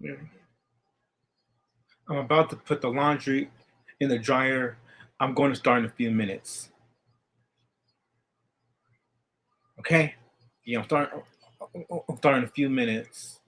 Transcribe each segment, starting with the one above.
I'm about to put the laundry in the dryer. I'm going to start in a few minutes. Okay? Yeah, I'm starting in a few minutes.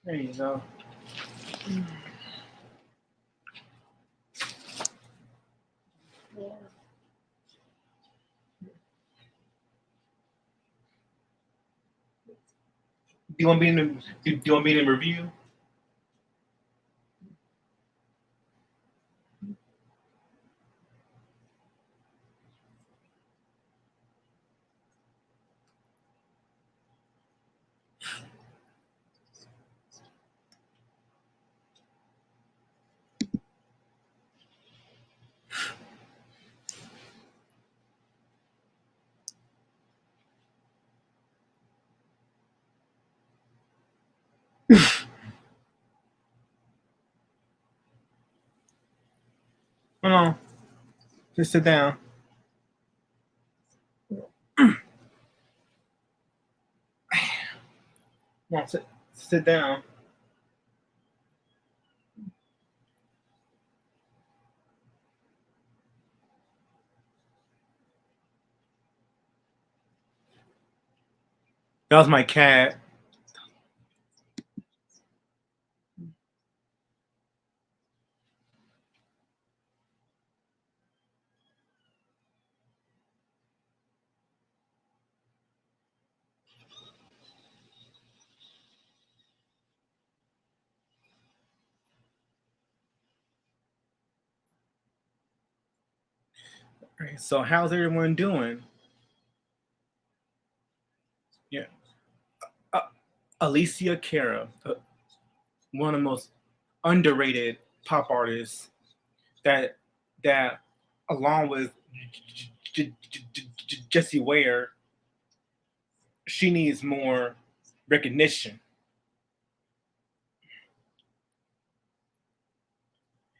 There you go. Do you want me to review? No, just sit down. No, sit down. That was my cat. Right, so how's everyone doing? Yeah, uh, Alessia Cara, one of the most underrated pop artists that that along with Jessie Ware, she needs more recognition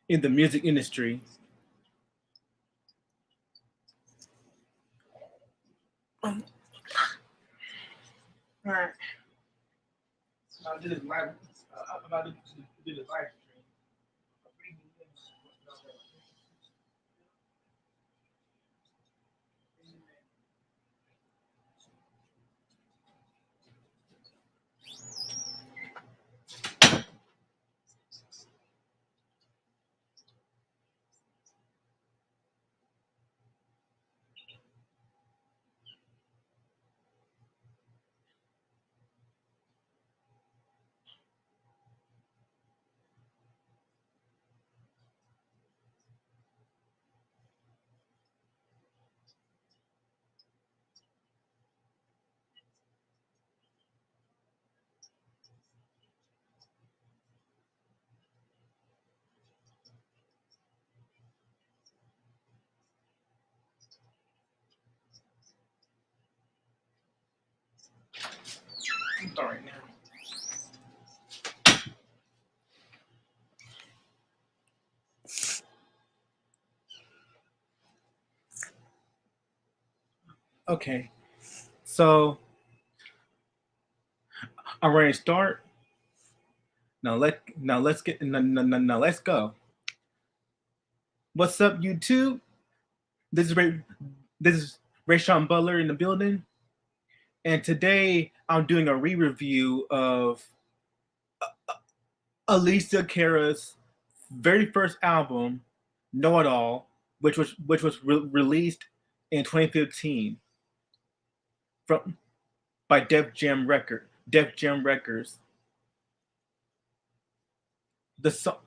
in the music industry. All right, I'll do this live. About to do this live stream. All right now. Okay, so I'm ready to start. Now let's go. What's up, YouTube? This is Ray. This is Rayshawn Butler in the building, and today I'm doing a re-review of Alessia Cara's very first album, Know It All, which was released in 2015 from by Def Jam Records. The so,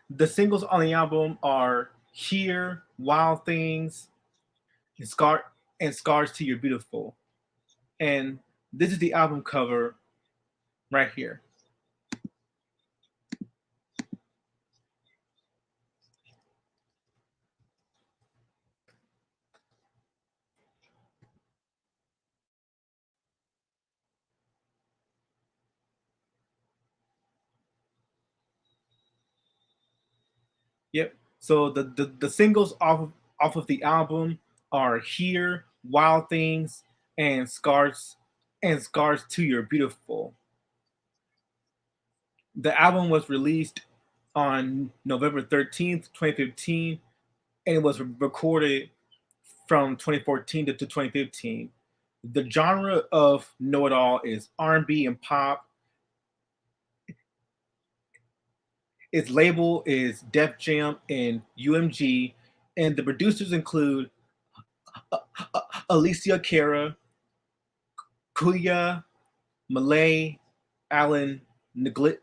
the singles on the album are "Here," "Wild Things," and "Scars to Your Beautiful." And this is the album cover right here. Yep. So the singles off of the album are "Here," "Wild Things," and "Scars to Your Beautiful." The album was released on November 13th, 2015, and it was recorded from 2014 to 2015. The genre of Know It All is R&B and pop. Its label is Def Jam and UMG, and the producers include Alessia Cara, Kuya, Malay, Alan Negli-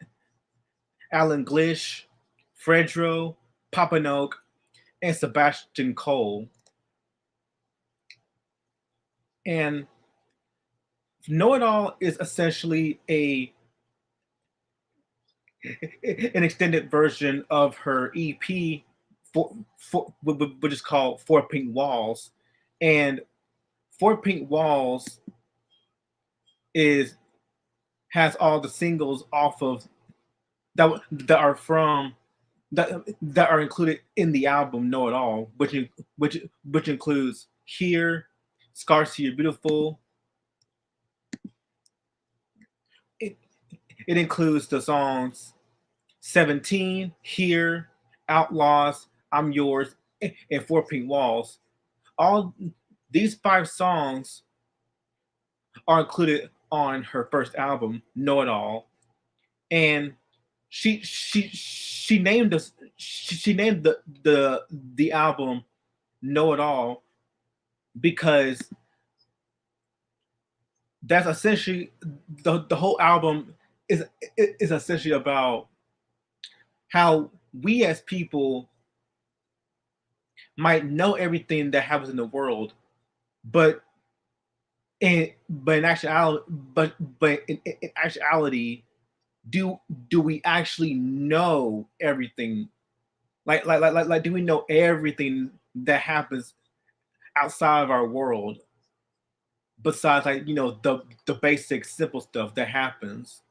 Alan Glish, Fredro, Papanoke, and Sebastian Cole. And Know It All is essentially a an extended version of her EP, which is called Four Pink Walls. And Four Pink Walls is has all the singles off of that are from that are included in the album Know It All, which includes Here, Scars to Your Beautiful. It it includes the songs 17, Here, Outlaws, I'm Yours, and Four Pink Walls. All these five songs are included on her first album, Know It All, and she named us she named the album Know It All because that's essentially the whole album is essentially about how we as people might know everything that happens in the world, but in actuality, in actuality, do do we actually know everything? Do we know everything that happens outside of our world? Besides, the basic simple stuff that happens.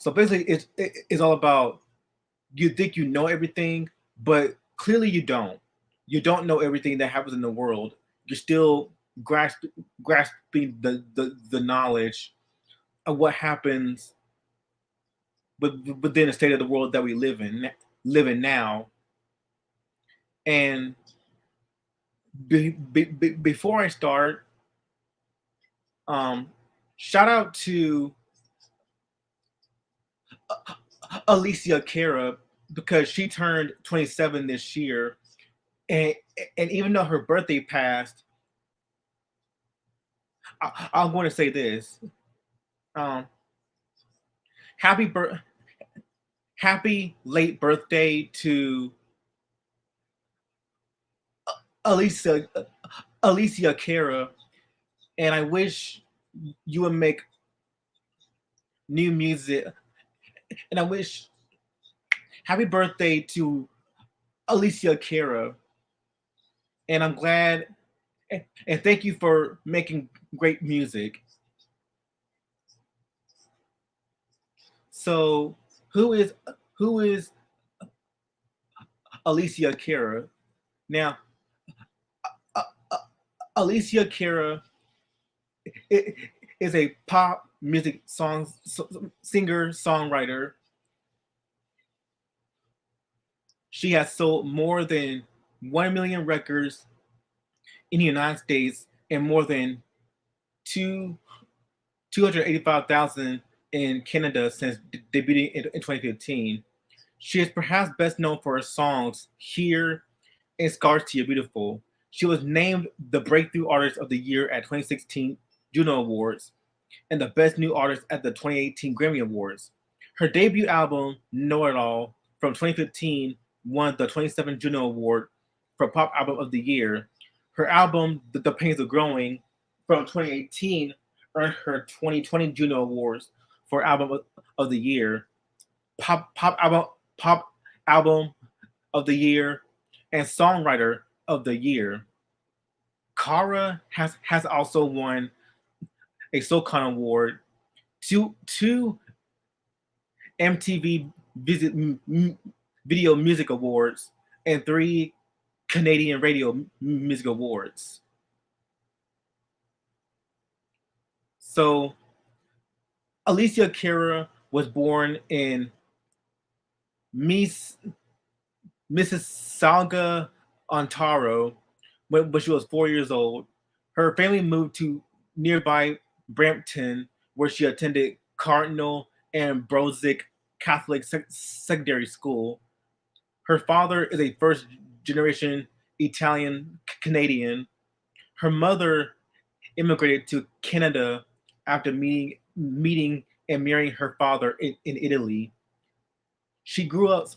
So basically, it's all about you think you know everything, but clearly you don't. You don't know everything that happens in the world. You're still grasping the knowledge of what happens within the state of the world that we live in now. And before I start, um, shout out to Alessia Cara because she turned 27 this year, and and even though her birthday passed, I'm going to say this: um, happy happy late birthday to Alessia Alessia Cara, and I wish you would make new music. And I wish happy birthday to Alessia Cara, and I'm glad and thank you for making great music. So, who is who is Alessia Cara? Now, uh, uh, Alessia Cara is a pop music singer songwriter. She has sold more than 1 million records in the United States and more than two 285,000 in Canada since debuting in 2015. She is perhaps best known for her songs Here and Scars to You Beautiful. She was named the Breakthrough Artist of the Year at 2016 Juno Awards and the Best New Artist at the 2018 Grammy Awards. Her debut album, Know It All, from 2015, won the 27th Juno Award for Pop Album of the Year. Her album, The Pains of Growing, from 2018, earned her 2020 Juno Awards for Album of the Year, Pop Album of the Year, and Songwriter of the Year. Cara has also won a SoCon Award, two MTV Video Music Awards, and three Canadian Radio Music Awards. So, Alessia Cara was born in Miss Mississauga, Ontario, when she was 4 years old. Her family moved to nearby Brampton, where she attended Cardinal and Brosick Catholic Secondary School. Her father is a first generation Italian Canadian. Her mother immigrated to Canada after meeting and marrying her father in Italy. She grew up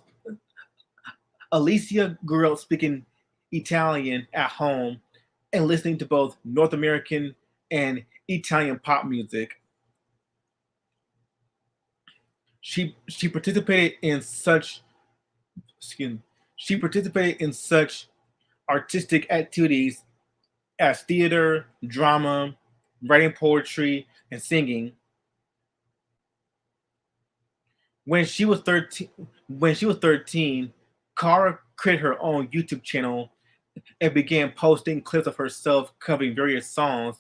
Alessia grew up speaking Italian at home and listening to both North American and Italian pop music. She participated in such excuse me, she participated in such artistic activities as theater, drama, writing poetry, and singing. When she was 13, Cara created her own YouTube channel and began posting clips of herself covering various songs,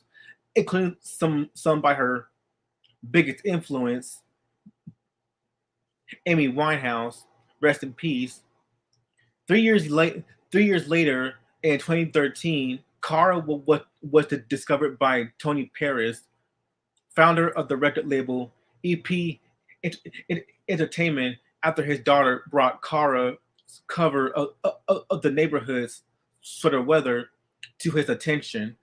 including some by her biggest influence, Amy Winehouse, rest in peace. 3 years later, in 2013, Cara was discovered by Tony Paris founder of the record label EP Entertainment, after his daughter brought Cara's cover of the neighborhood's sort of weather to his attention.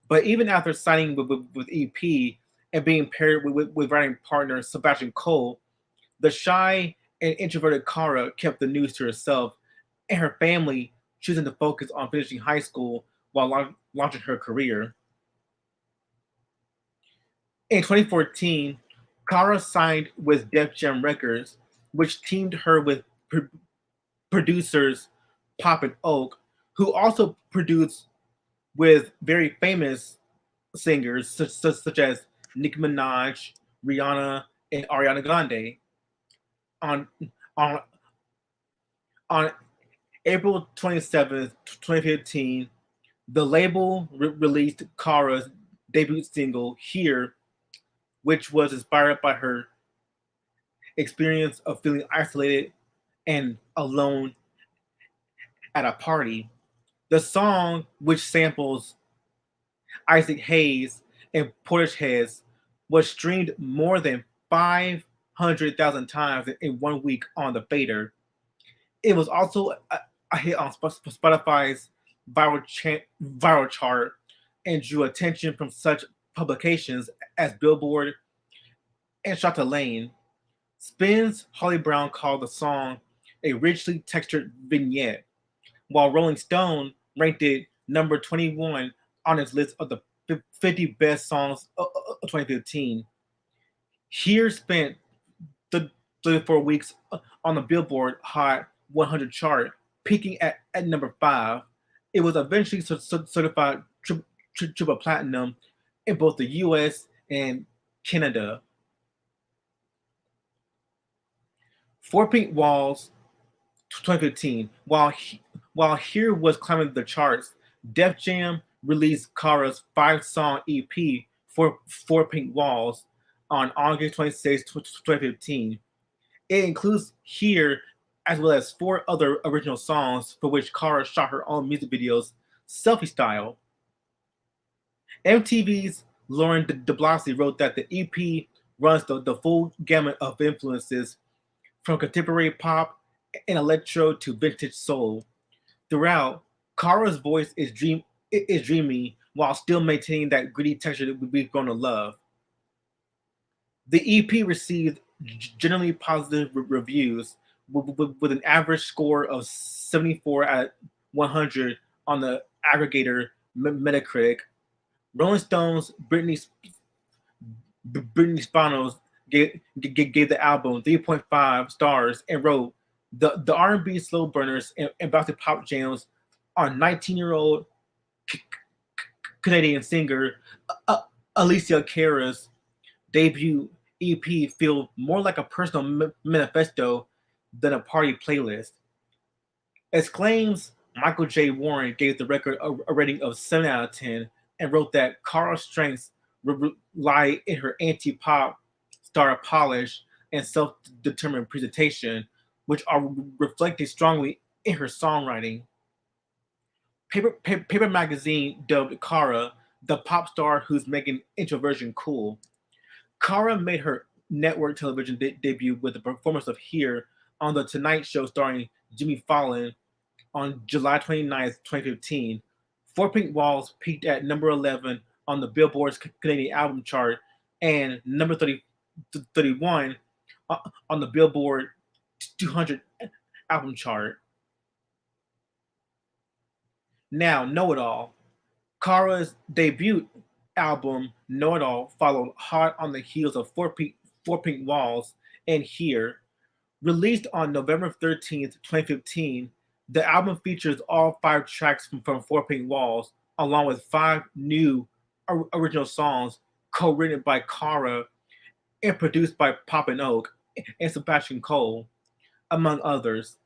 But even after signing with EP and being paired with writing partner Sebastian Cole, the shy and introverted Cara kept the news to herself, and her family choosing to focus on finishing high school while launching her career. In 2014, Cara signed with Def Jam Records, which teamed her with producers Pop and Oak, who also produced with very famous singers such as Nicki Minaj, Rihanna, and Ariana Grande. On on on April 27th, 2015, the label released Cara's debut single "Here," which was inspired by her experience of feeling isolated and alone at a party. The song, which samples Isaac Hayes and Portishead, was streamed more than 500,000 times in 1 week on the Fader. It was also a hit on Spotify's viral chart and drew attention from such publications as Billboard and Shot Lane. Spin's Holly Brown called the song a richly textured vignette, while Rolling Stone ranked it number 21 on its list of the 50 best songs of 2015. Here spent the 34 weeks on the Billboard Hot 100 chart, peaking at number 5. It was eventually certified triple platinum in both the US and Canada. Four Pink Walls 2015. While Here was climbing the charts, Def Jam released Cara's 5-song EP for Four Pink Walls on August 26, 2015. It includes Here as well as 4 other original songs for which Cara shot her own music videos, selfie style. MTV's Lauren DeBlasi wrote that the EP runs the full gamut of influences from contemporary pop and electro to vintage soul. Throughout, Cara's voice is dreamy while still maintaining that gritty texture that we've grown to love. The EP received generally positive reviews with an average score of 74 out of 100 on the aggregator Metacritic. Rolling Stone's Brittany Spanos gave the album 3.5 stars and wrote, the R&B slow burners and bouncy pop jams on 19-year-old Canadian singer Alessia Cara's debut EP feel more like a personal manifesto than a party playlist. Exclaims Michael J. Warren gave the record a rating of 7 out of 10 and wrote that Cara's strengths lie in her anti-pop star polish and self-determined presentation, which are reflected strongly in her songwriting. Paper Magazine dubbed Cara the pop star who's making introversion cool. Cara made her network television debut with the performance of Here on The Tonight Show starring Jimmy Fallon on July 29th, 2015. Four Pink Walls peaked at number 11 on the Billboard's Canadian album chart and number 31 on the Billboard 200 album chart. Now, Know It All. Cara's debut album, Know It All, followed hot on the heels of Four Pink Walls and Here. Released on November 13th, 2015, the album features all 5 tracks from Four Pink Walls, along with 5 new original songs co-written by Cara and produced by Pop and Oak and Sebastian Cole, among others.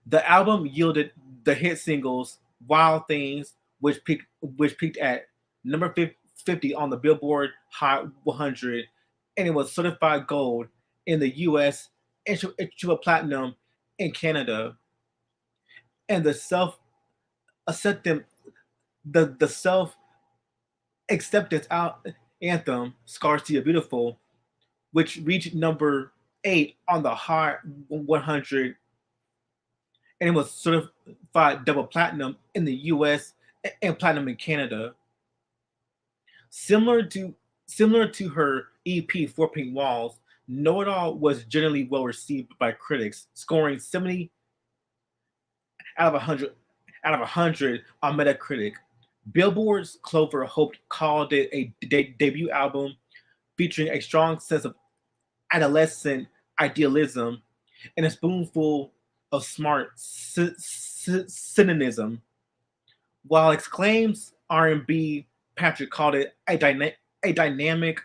The album yielded the hit singles "Wild Things," which peaked at number 50 on the Billboard Hot 100, and it was certified gold in the U.S. and triple platinum in Canada. And the self acceptance the self acceptance out anthem "Scars to Your Beautiful," which reached number 8 on the Hot 100, and it was certified double platinum in the U.S. and platinum in Canada. Similar to similar to her EP Four Pink Walls, Know It All was generally well received by critics, scoring 70 out of 100 on Metacritic. Billboard's Clover Hope called it a debut album featuring a strong sense of adolescent idealism and a spoonful of smart cynicism, while Exclaim's R&B Patrick called it a dynamic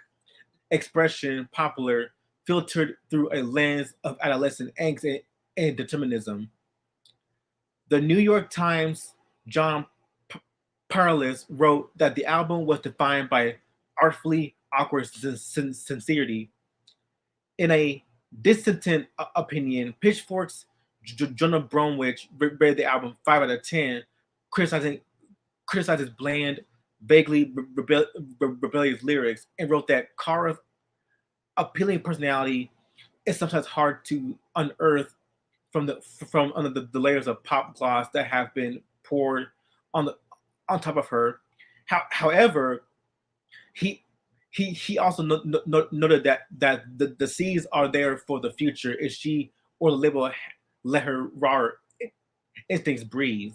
expression popular filtered through a lens of adolescent angst and determinism. The New York Times' John Parlis wrote that the album was defined by artfully awkward sincerity. In a dissenting opinion, Pitchfork's Jonah Bromwich rated the album 5 out of 10, criticizing criticizes bland, vaguely rebellious lyrics, and wrote that Cara's appealing personality is sometimes hard to unearth from under the layers of pop gloss that have been poured on the on top of her. However, he he also noted that the seeds are there for the future if she or the label let her raw instincts breathe.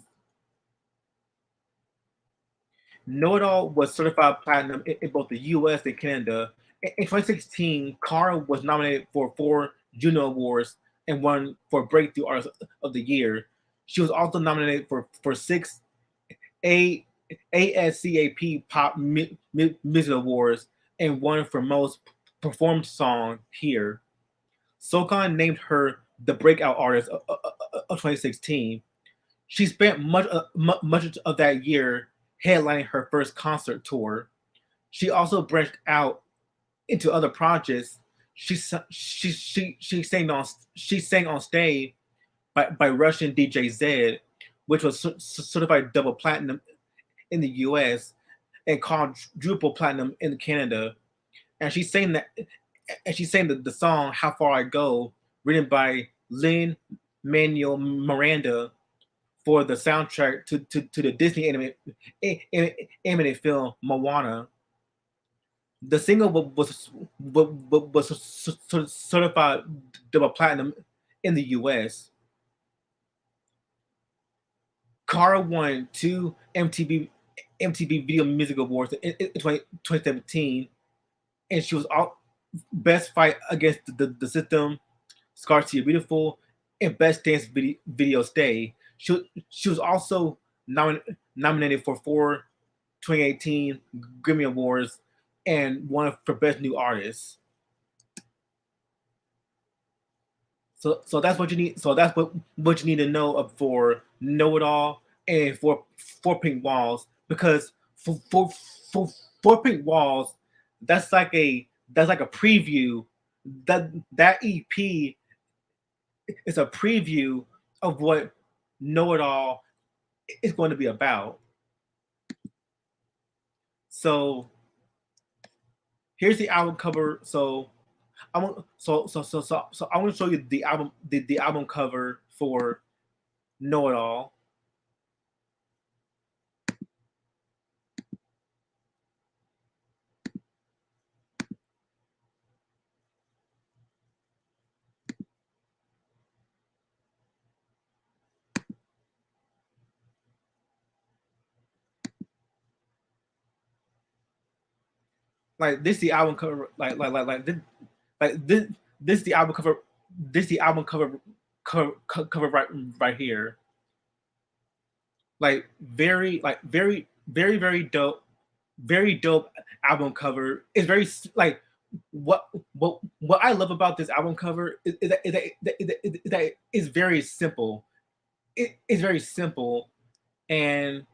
Know It All was certified platinum in both the US and Canada. In 2016, Cara was nominated for 4 Juno Awards and won for Breakthrough Artist of the Year. She was also nominated for 6 ASCAP Pop Music Awards and won for Most Performed Song here. SoCon named her the Breakout Artist of 2016. She spent much of that year headlining her first concert tour. She also branched out into other projects. She sang on stage by Russian DJ Z, which was certified double platinum in the U.S. and quadruple platinum in Canada. And she sang the song "How Far I Go," written by Lin Manuel Miranda for the soundtrack to the Disney animated film Moana. The single was certified double platinum in the U.S. Cara won 2 MTV Video Music Awards in 2017, and she was all Best Fight Against the System, Scars to Your Beautiful, and Best Dance Video Stay. She was also nominated for 4 2018 Grammy Awards and one for Best New Artist. So that's what you need. So that's what you need to know for Know It All and for Pink Walls, because for for Pink Walls, that's like a preview. That EP is a preview of what Know It All is going to be about. So here's the album cover. So I want to show you the album cover for Know It All. Like this the album cover this the album cover this the album cover right here. Very dope, very dope album cover. It's very like what I love about this album cover is that it's very simple. It's very simple, and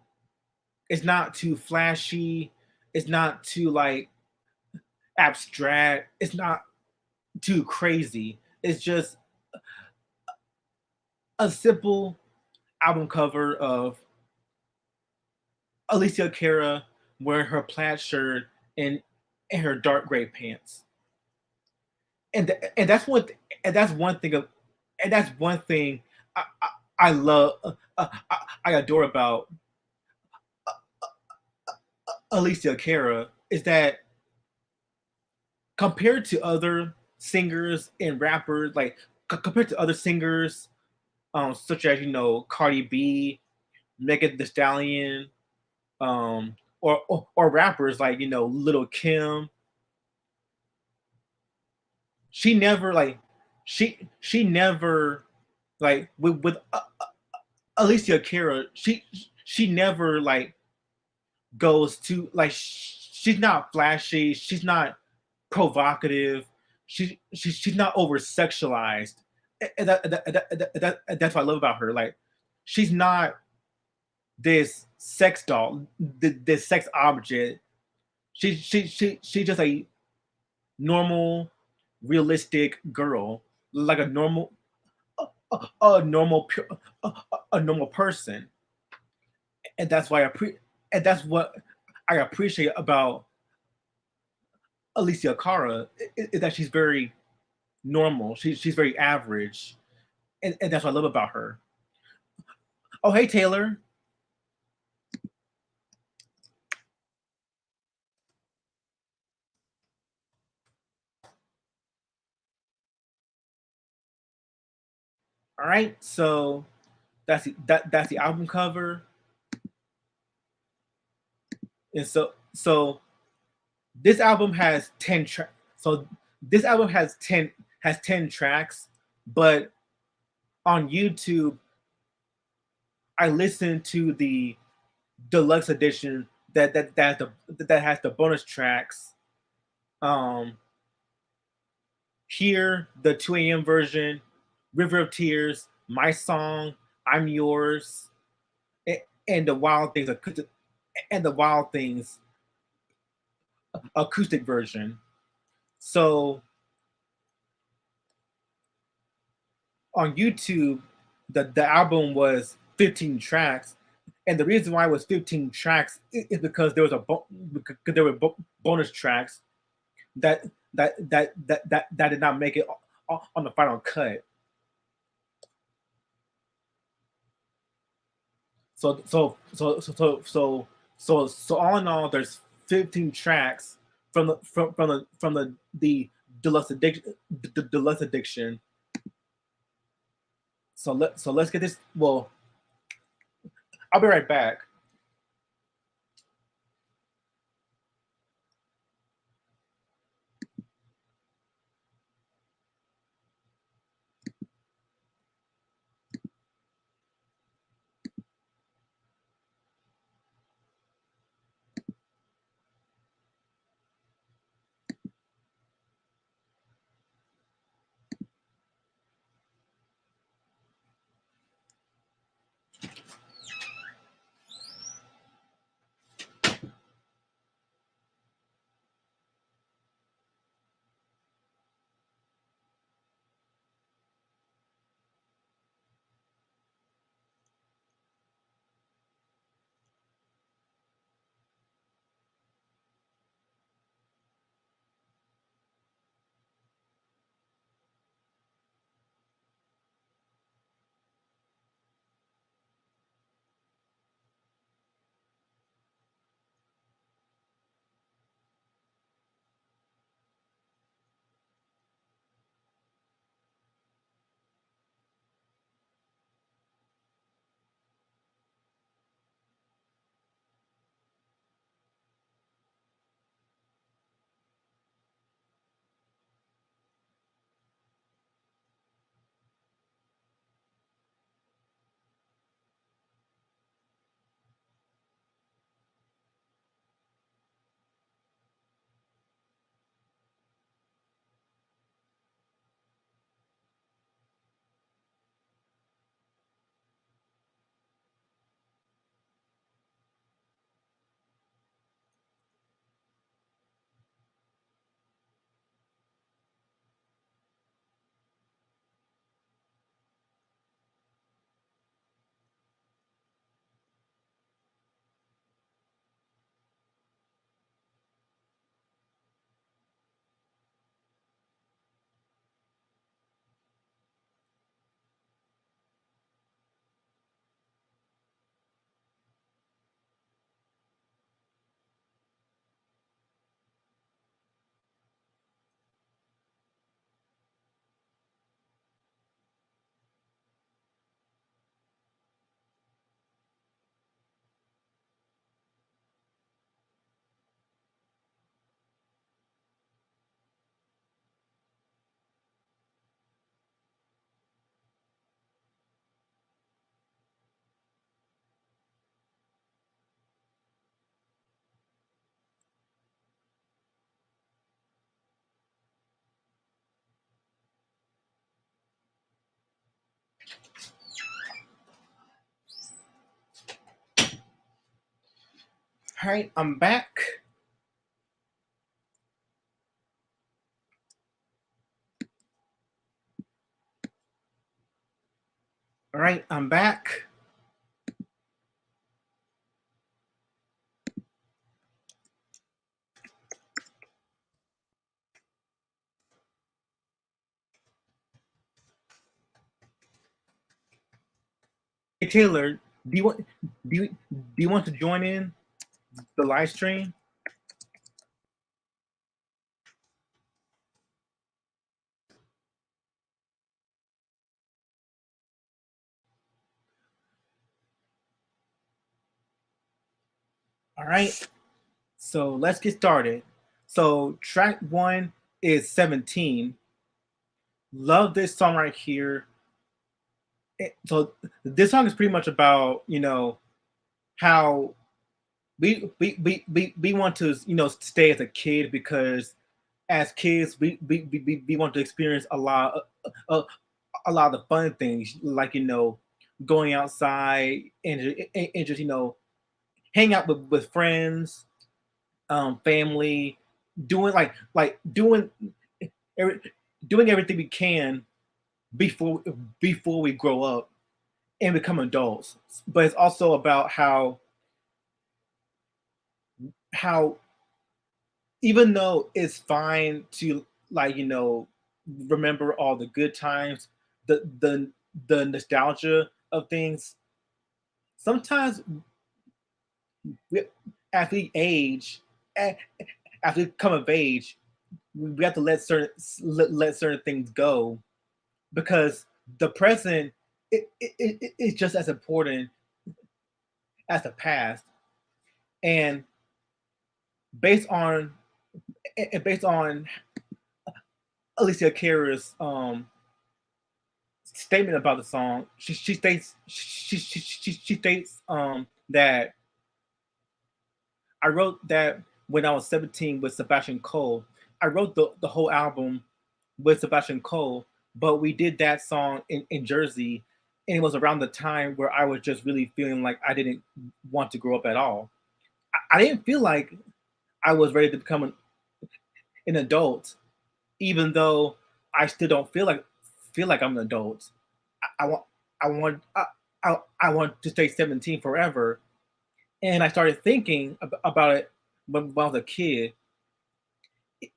it's not too flashy. It's not too like abstract. It's not too crazy. It's just a simple album cover of Alessia Cara wearing her plaid shirt and and her dark gray pants. And that's and that's one thing of and that's one thing I love I adore about Alicia Cara is that compared to other singers and rappers, like compared to other singers, such as Cardi B, Megan Thee Stallion, or rappers like Little Kim, she never like she never like with Alicia Cara, she never like goes to like she's not flashy, she's not provocative, she's not over sexualized, and that's what I love about her. Like she's not this sex doll, this sex object. She's just a normal, realistic girl, like a normal a normal person, and that's why and that's what I appreciate about Alicia Cara is that she's very normal. She's very average, and that's what I love about her. Oh, hey Taylor. All right, so that's the album cover, and so this album has 10 tracks. So this album has 10 tracks, but on YouTube I listened to the deluxe edition that has the bonus tracks. Um, Here, the 2 a.m. version, River of Tears, My Song, I'm Yours, and the Wild Things acoustic version. So on YouTube, the album was 15 tracks, and the reason why it was 15 tracks is because because there were bonus tracks that that did not make it on the final cut. So all in all, there's 15 tracks from the deluxe addiction. So let's get this. Well, I'll be right back. All right, I'm back. All right, I'm back. Hey Taylor, do you want do you want to join in the live stream? All right, so let's get started. So track one is 17. Love this song right here. So this song is pretty much about how we want to stay as a kid because as kids we want to experience uh, a lot of the fun things like going outside and just hang out with friends, family, doing every, doing everything we can before before we grow up and become adults. But it's also about how even though it's fine to remember all the good times, the nostalgia of things, sometimes we, as we age, as we come of age, we have to let certain things go because the present is just as important as the past. And based on based on Alicia Cara's statement about the song, she states that I wrote that when I was 17 with Sebastian Cole. I wrote the whole album with Sebastian Cole, but we did that song in Jersey, and it was around the time where I was just really feeling like I didn't want to grow up at all. I didn't feel like I was ready to become an adult, even though I still don't feel like I'm an adult. I want I want I want to stay 17 forever. And I started thinking about it when I was a kid.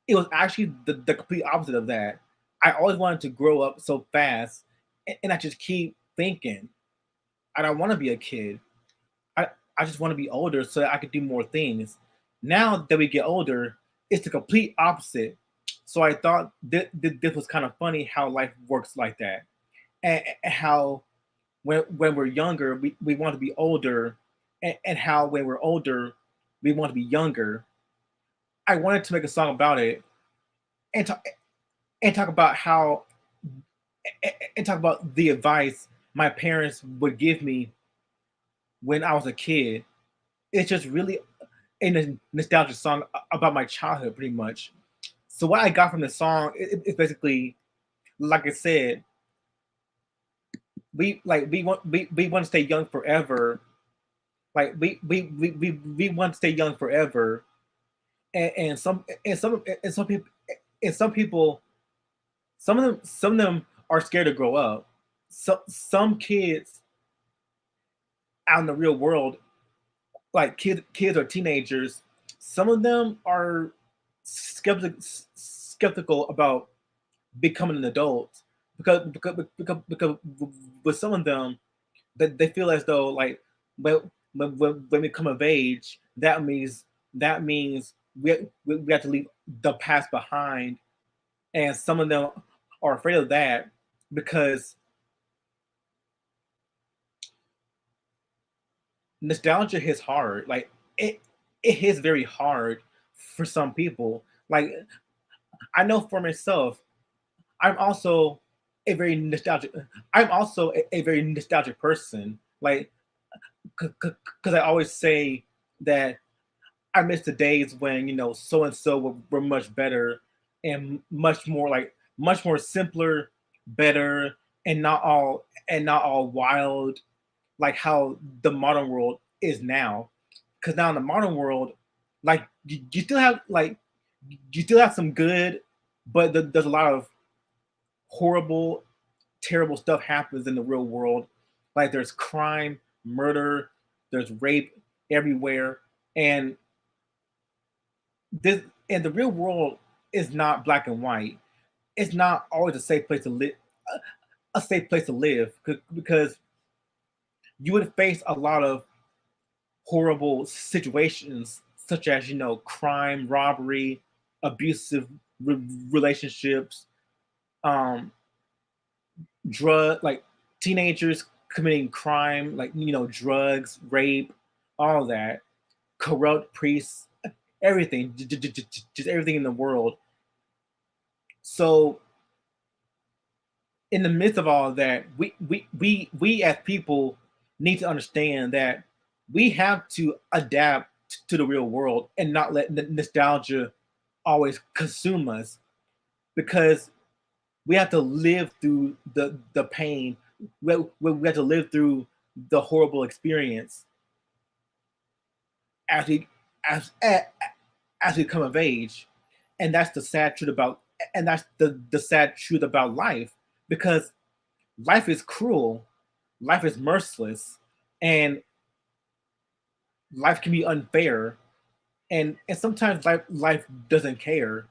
It was actually the complete opposite of that. I always wanted to grow up so fast, and I just keep thinking, I don't want to be a kid. I, I just want to be older so that I could do more things. Now that we get older, it's the complete opposite. So I thought this was kind of funny how life works like that, and how when we're younger, we want to be older, and how when we're older, we want to be younger. I wanted to make a song about it and talk and talk about how and talk about the advice my parents would give me when I was a kid. It's just really a nostalgic song about my childhood, pretty much. So what I got from the song is basically, like I said, we want to stay young forever. Like we want to stay young forever, and some people and some of them are scared to grow up. Some kids out in the real world, like kids or teenagers, some of them are skeptical about becoming an adult because with some of them that they feel as though like when we come of age, that means we have to leave the past behind, and some of them are afraid of that because nostalgia hits hard. Like it hits very hard for some people. Like I know for myself, I'm also a very nostalgic. I'm also a very nostalgic person. Like because I always say that I miss the days when so and so were much better and much more simpler, better. and not all wild like how the modern world is now. Because now in the modern world, like you still have some good, but there's a lot of horrible, terrible stuff happens in the real world. Like there's crime, murder, there's rape everywhere, and this and the real world is not black and white. It's not always a safe place to live. A safe place to live because you would face a lot of horrible situations, such as crime, robbery, abusive relationships, um, drug like teenagers committing crime, like drugs, rape, all that, corrupt priests, everything, just everything in the world. So in the midst of all of that, we as people need to understand that we have to adapt to the real world and not let nostalgia always consume us, because we have to live through the pain. We have to live through the horrible experience as we as we come of age, and that's the sad truth about and that's the sad truth about life, because life is cruel, life is merciless, and life can be unfair, and sometimes life doesn't care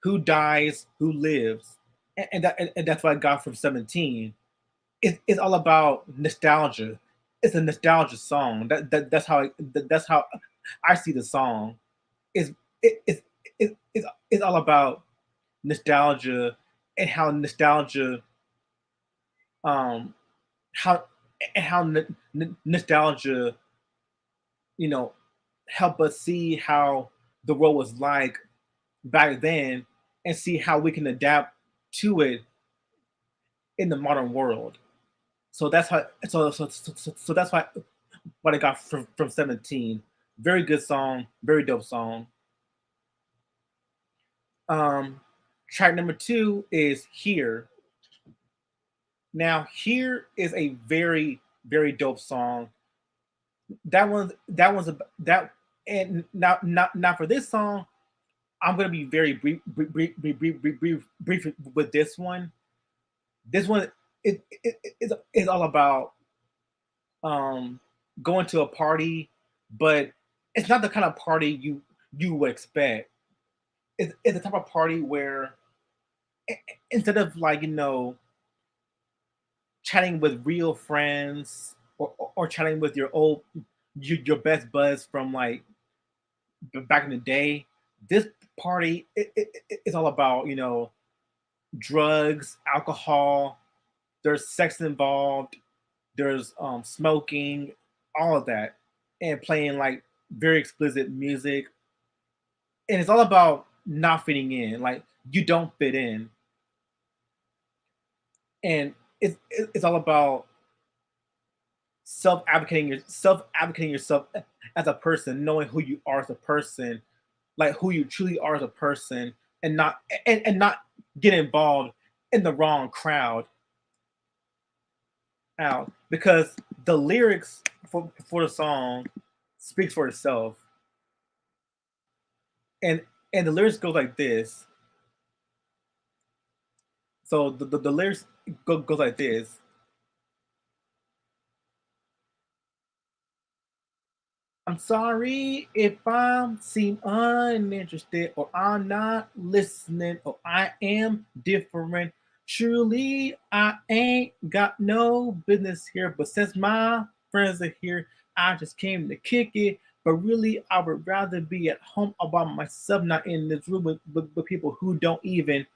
who dies, who lives, and that's what I got from 17. It's all about nostalgia. It's a nostalgia song. That's how I see the song. It's it's all about nostalgia, and how nostalgia um how nostalgia you know help us see how the world was like back then, and see how we can adapt to it in the modern world. So that's how. So that's why what I got from 17. Very good song, very dope song. Um, Track number two is Here. Now, Here is a very dope song. That one's a that and not for this song. I'm gonna be very brief with this one. This one is all about um going to a party, but it's not the kind of party you would expect. It's the type of party where instead of chatting with real friends, or chatting with your best buds from like back in the day, this party is all about drugs, alcohol. There's sex involved. There's smoking, all of that, and playing like very explicit music. And it's all about not fitting in. Like you don't fit in, and it's all about self advocating yourself as a person, knowing who you are as a person, like who you truly are as a person, and not get involved in the wrong crowd out, because the lyrics for the song speaks for itself. And the lyrics go like this. So the lyrics goes like this. I'm sorry if I seem uninterested, or I'm not listening, or I am different. Truly, I ain't got no business here, but since my friends are here, I just came to kick it. But really, I would rather be at home all by myself, not in this room with people who don't even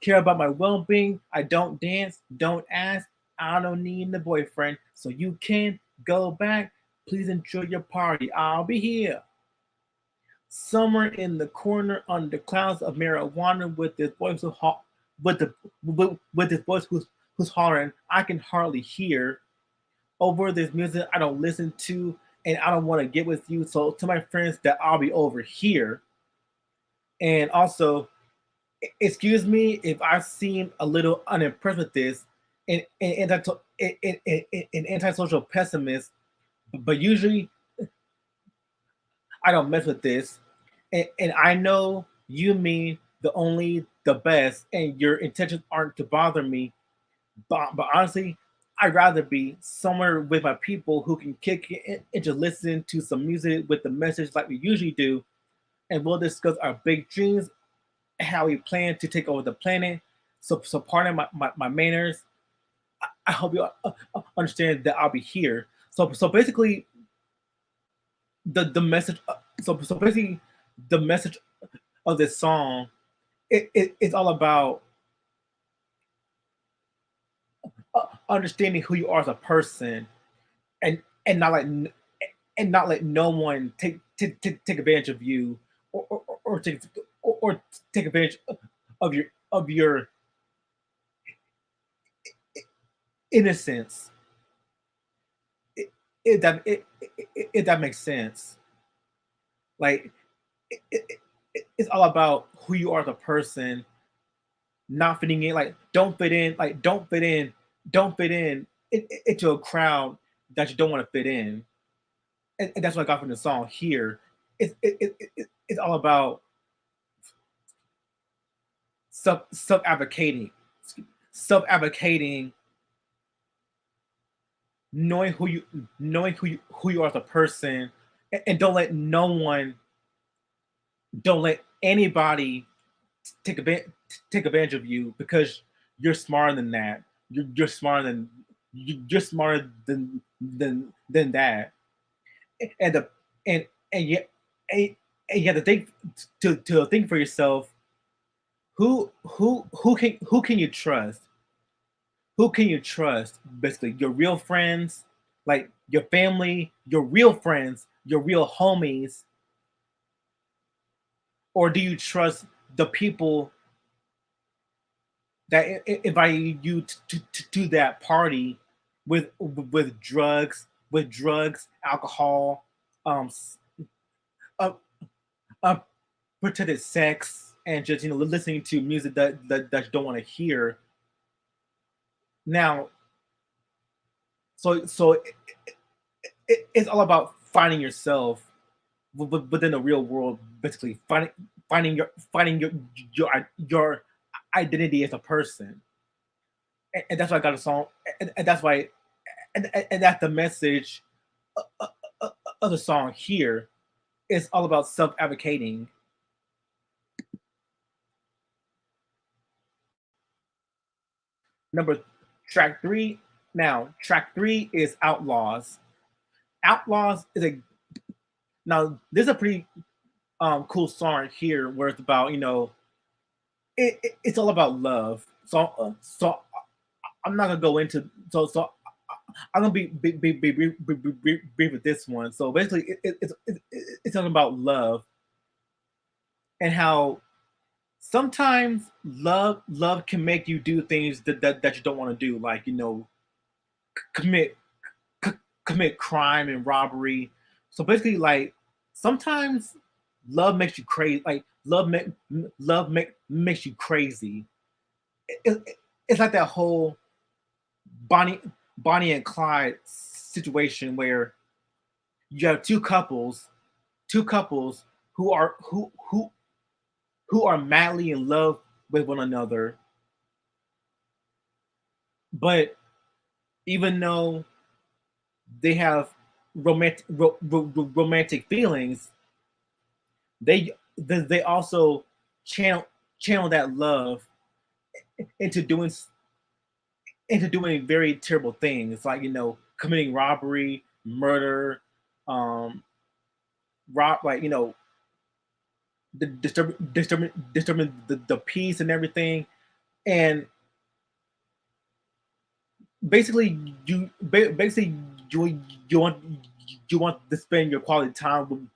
care about my well being. I don't dance, don't ask, I don't need a boyfriend. So you can go back. Please enjoy your party. I'll be here. Somewhere in the corner under clouds of marijuana, with this voice with this voice who's hollering. I can hardly hear over this music I don't listen to, and I don't want to get with you. So to my friends that I'll be over here. And also, excuse me if I seem a little unimpressed with this. an antisocial pessimist, but usually I don't mess with this, and I know you mean the best, and your intentions aren't to bother me. But honestly, I'd rather be somewhere with my people who can kick it and just listen to some music with the message like we usually do, and we'll discuss our big dreams and how we plan to take over the planet. So pardon my manners. I hope you understand that I'll be here. So basically, the message. So basically, the message of this song it's all about understanding who you are as a person and not like and not let no one take advantage of you or take or take advantage of your innocence. It, if that makes sense, like it's all about who you are as a person, not fitting in. Like don't fit in. Like don't fit in into a crowd that you don't want to fit in. And that's what I got from the song here. It's all about self advocating, self advocating, knowing who you are as a person, and don't let anybody take advantage take advantage of you because you're smarter than that. You're smarter than you're smarter than that. And the and yet and, and you have to think to think for yourself who can you trust? Who can you trust? Basically, your real friends, like your family, your real friends, your real homies, or do you trust the people that invite you to that party with drugs, alcohol, um, uh, uh, pretended sex, and just listening to music that you don't want to hear. Now, so it's all about finding yourself within the real world, basically finding your identity as a person, and that's why I got a song, and that's why, and that's the message of the song here. It's all about self advocating. Number track three. Now track three is Outlaws. Outlaws is a now this is a pretty cool song here where it's about it's all about love. So I'm not gonna go into so I'm gonna be brief with this one. So basically, it's talking about love and how sometimes love can make you do things that you don't want to do, like commit c- commit crime and robbery. So basically, like sometimes love makes you crazy. Like makes you crazy. It's like that whole Bonnie Bonnie and Clyde situation where you have two couples who are madly in love with one another, but even though they have romantic feelings, they also channel that love into doing very terrible things, like committing robbery, murder, um, like disturbing the peace and everything. And basically, basically you want you want to spend your quality time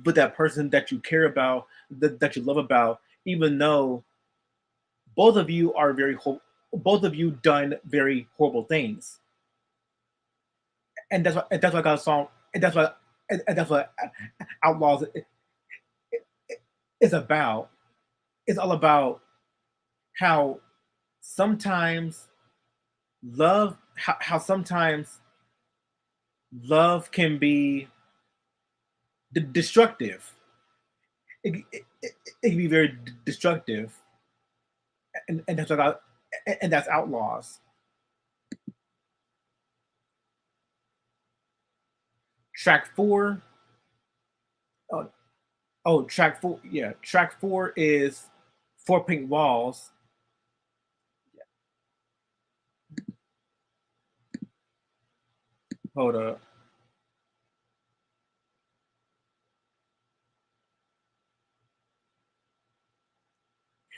with that person that you care about, that you love about, even though both of you are both of you done very horrible things. And that's what I got a song. And that's what Outlaws is about. It's all about how sometimes love, how sometimes love can be destructive. It can be very destructive, and that's about, and that's Outlaws. Track four, oh, oh, track four, yeah, track four is Four Pink Walls. Hold up.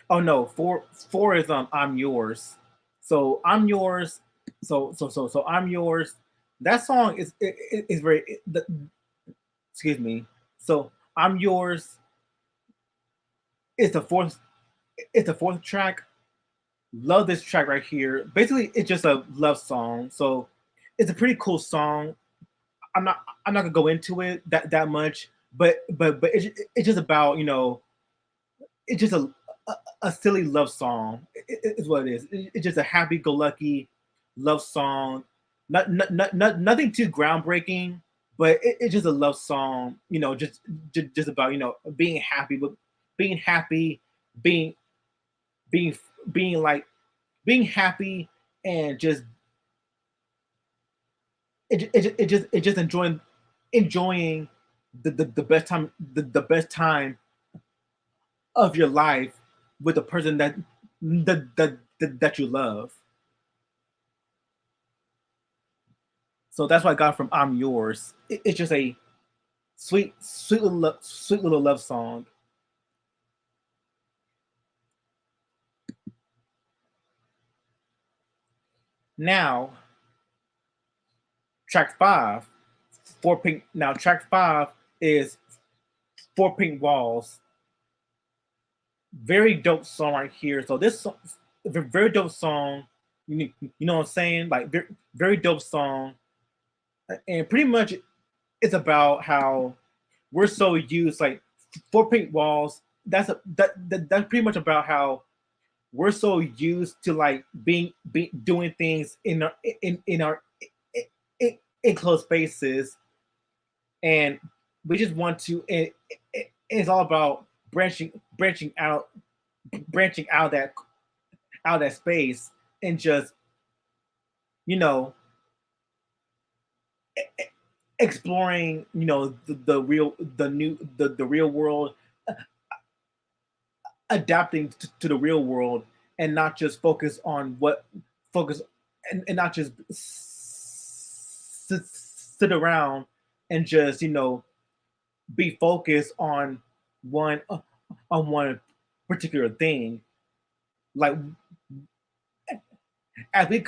Oh no, four is I'm yours. So I'm yours. So I'm yours. That song is very. Excuse me. So I'm yours. It's the fourth. It's the fourth track. Love this track right here. Basically, it's just a love song. So it's a pretty cool song. I'm not gonna go into it that much, but it's just about, it's just a silly love song. Is what it is. It's just a happy-go-lucky love song. Nothing too groundbreaking, but it's just a love song. Just about, being happy, but being happy, being being being like being happy, and just it just enjoying the best time, the best time of your life with the person that you love. So that's what I got from "I'm Yours." It's just a sweet little love song. Now, track five, Four Pink. Now, track five is Four Pink Walls. Very dope song right here. So this song, very dope song. You know what I'm saying? Like very dope song, and pretty much it's about how we're so used, like, Four Pink Walls. That's pretty much about how we're so used to, like, being doing things in our in closed spaces, and we just want to. It's all about branching out, branching out of that space, and just, you know exploring, the real, the real world, adapting to the real world, and not just focus, and not just sit around and just, be focused one on one particular thing. Like, as we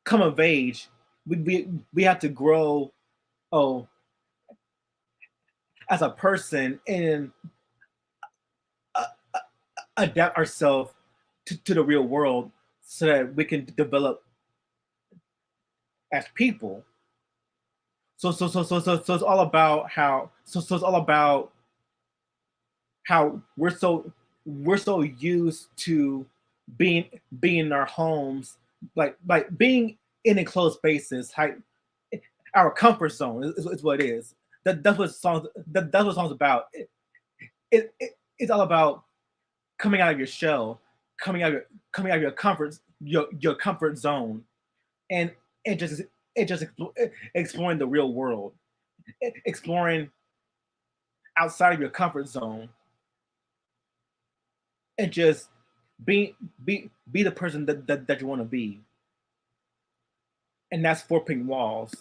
come of age, we have to grow, oh, as a person, and uh, adapt ourselves to the real world, so that we can develop as people. So it's all about it's all about how we're so used to being in our homes, like being in enclosed spaces, our comfort zone is what it is. That's what songs about. It's all about coming out of your shell, coming out of your comfort zone, and and just exploring the real world, exploring outside of your comfort zone, and just be the person that you want to be. And that's Four Pink Walls.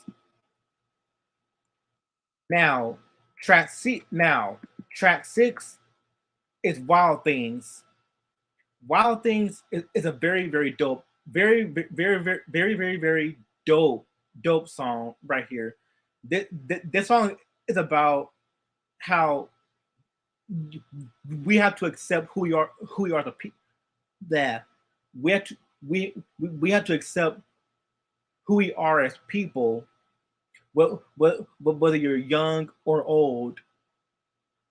Now, now, track six is Wild Things. Wild Things is a very dope, very dope song right here. This song is about how we have to accept who we are, the people, that we have to we have to accept who we are as people, whether you're young or old,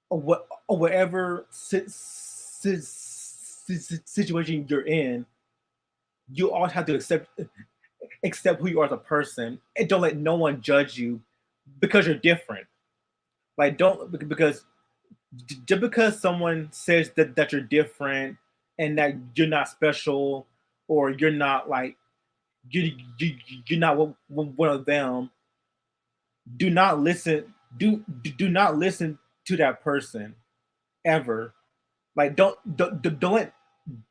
or whatever situation you're in. You always have to accept who you are as a person, and don't let no one judge you because you're different. Like don't because just because someone says that you're different and that you're not special or you're not like you you're not one of them, do not listen do not listen to that person ever. Like don't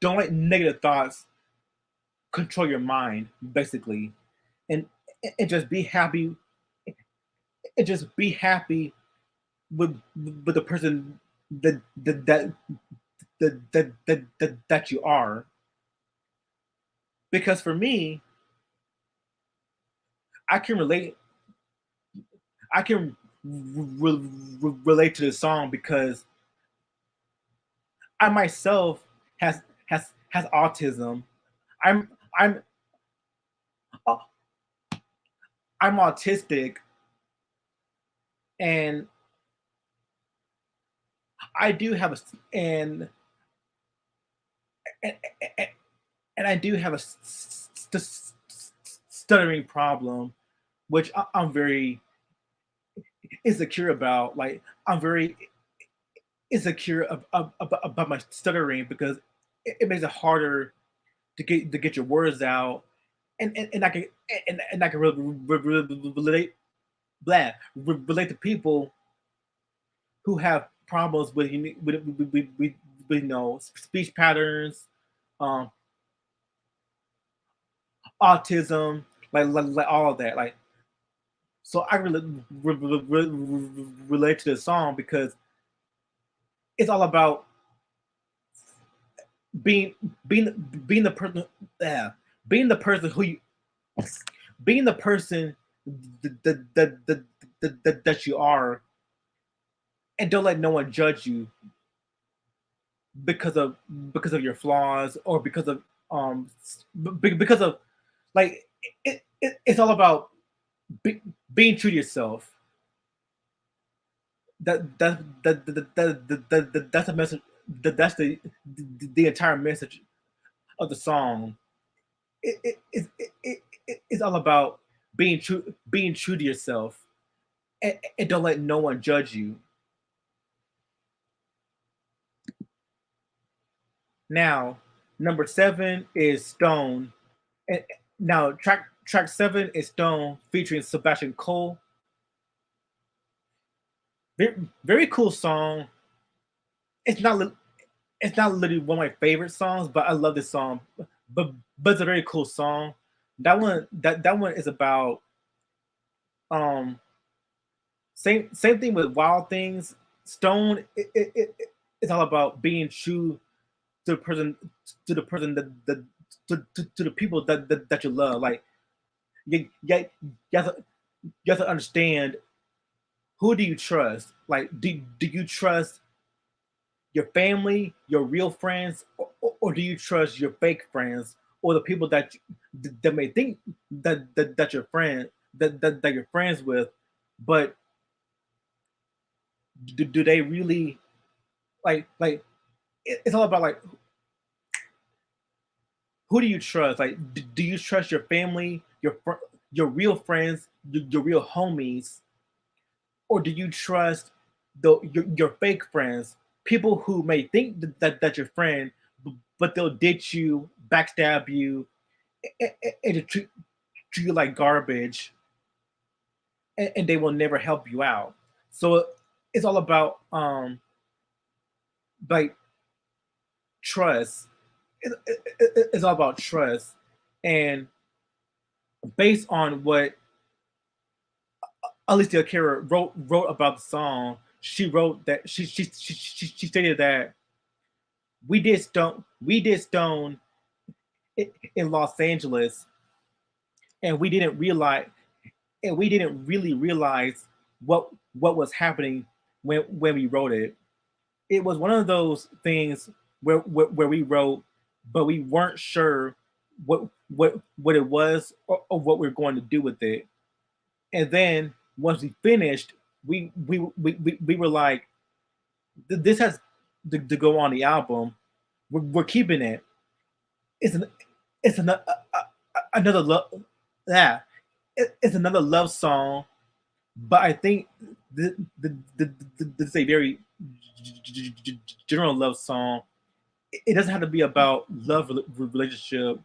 let negative thoughts control your mind basically, and and just be happy and just be happy with the person that you are. Because for me, I can relate. I can relate to this song because I myself has autism. I'm I'm uh, I'm autistic, and I do have a and and, and I do have a stuttering problem, which I'm very insecure about. Like I'm very insecure about my stuttering because it makes it harder to get your words out, and I can and I can relate blah, relate to people who have problems with with speech patterns, um, autism, like all of that. Like so, I really relate to this song because it's all about being being being the person, yeah, being the person who you being the person that you are, and don't let no one judge you because of your flaws or because of um because of like it's all about be, being true to yourself. That's a message. That's the entire message of the song. It's all about being true to yourself, and don't let no one judge you. Now, number 7 is Stone. And now track 7 is Stone featuring Sebastian Cole. Very cool song. It's not it's not literally one of my favorite songs, but I love this song. But it's a very cool song. That one is about um same thing with Wild Things. Stone it's all about being true to the person that to the people that you love. Like you have to you have to understand, who do you trust? Like do you trust your family, your real friends, or do you trust your fake friends, or the people that may think that your friend that you're friends with, but do they really like it's all about like, who do you trust? Like do you trust your family, your real friends, your real homies, or do you trust your fake friends, people who may think that your friend, but they'll ditch you, backstab you, and treat you like garbage, and they will never help you out. So it's all about like trust. It's all about trust, and based on what Alessia Cara wrote about the song, she wrote that she stated that we did Stone in Los Angeles, and we didn't really realize what was happening when we wrote it. It was one of those things where we wrote, but we weren't sure what it was, or what we are going to do with it. And then once we finished, we were like, this has to go on the album. We're keeping it. It's an it's an, another love. Yeah, it's another love song, but I think this is a very general love song. It doesn't have to be about love relationship.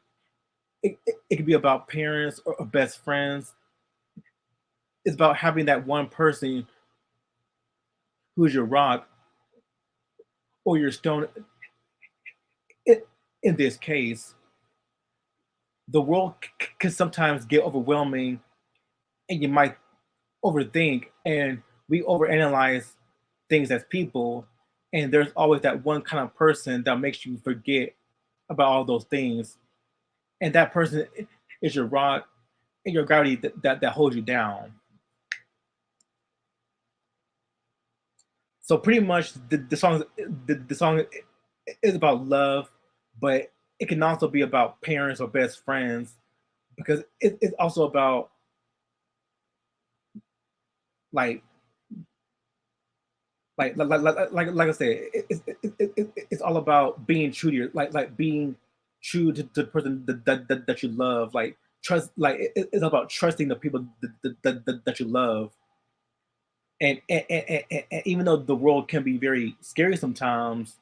It could be about parents or best friends. It's about having that one person who's your rock or your stone. In, in this case, the world can sometimes get overwhelming, and you might overthink, and we overanalyze things as people. And there's always that one kind of person that makes you forget about all those things, and that person is your rock and your gravity that holds you down. So pretty much the song is about love, but it can also be about parents or best friends because it's also about like like I said, it's all about being true to your like being true to the person that you love. Like trust, like it's about trusting the people that you love. And even though the world can be very scary sometimes,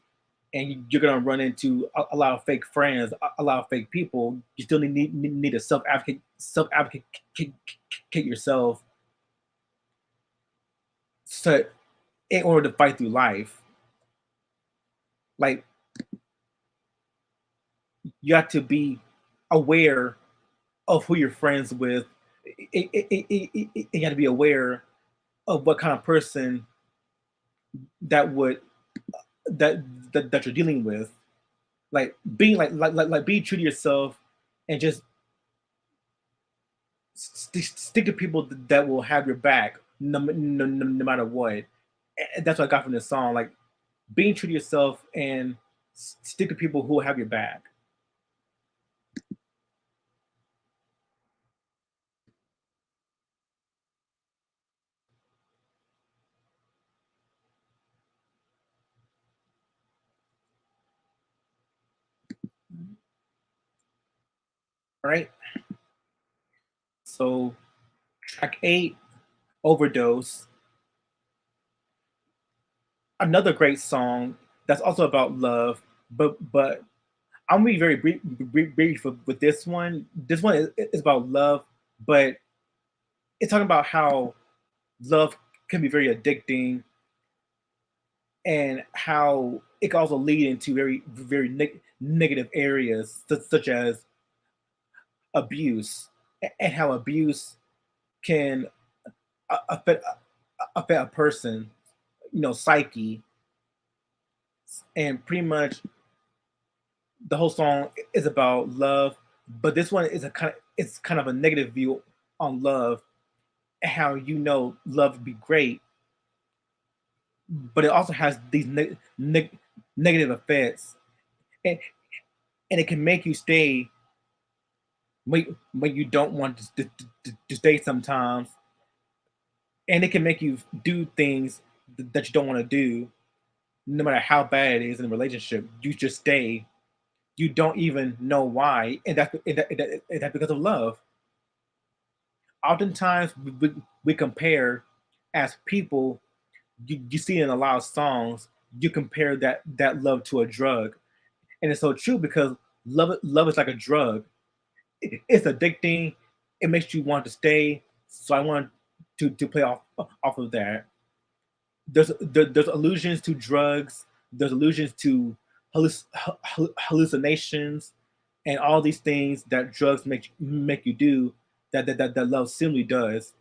and you're gonna run into a lot of fake friends, a lot of fake people, you still need to self advocate yourself so in order to fight through life. Like you have to be aware of who you're friends with. You got to be aware of what kind of person that would that that you're dealing with. Like being like being true to yourself, and just stick to people that will have your back no matter what. And that's what I got from this song. Like being true to yourself and stick to people who will have your back. All right. So track 8, Overdose, another great song that's also about love, but I'm gonna be very brief with this one. This one is about love, but it's talking about how love can be very addicting and how it can also lead into very negative areas such as abuse, and how abuse can affect a person, psyche. And pretty much the whole song is about love, but this one is it's kind of a negative view on love, and how love would be great, but it also has these negative effects, and, and it can make you stay when you don't want to stay sometimes, and it can make you do things that you don't want to do, no matter how bad it is in a relationship. You just stay. You don't even know why, and that's because of love. Oftentimes we compare as people. You see in a lot of songs, you compare that love to a drug, and it's so true because love is like a drug. It's addicting. It makes you want to stay. So I want to play off of that. There's allusions to drugs. There's allusions to hallucinations, and all these things that drugs make you do that love simply does.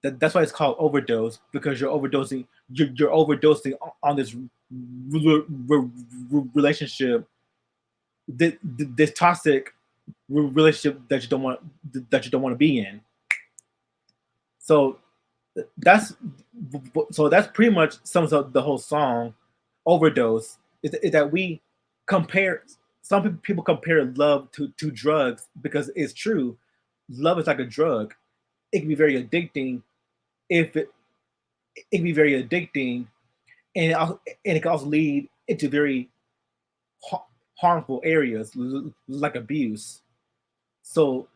That's why it's called overdose, because you're overdosing on this relationship, this toxic relationship that you don't want to be in. So that's that's pretty much sums up the whole song. Overdose is that we compare. Some people compare love to drugs because it's true. Love is like a drug. It can be very addicting if it can be very addicting, and it can also lead into very harmful areas like abuse. So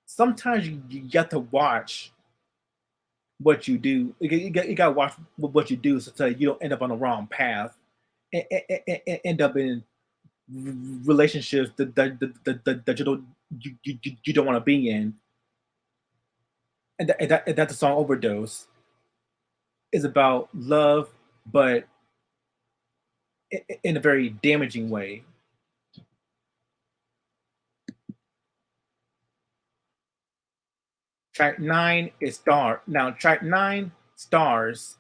sometimes you get to watch what you do. You got to watch what you do so you don't end up on the wrong path and end up in relationships that you don't want to be in. And that the song Overdose is about love, but in a very damaging way. Track nine is Star. Now, track nine, Stars.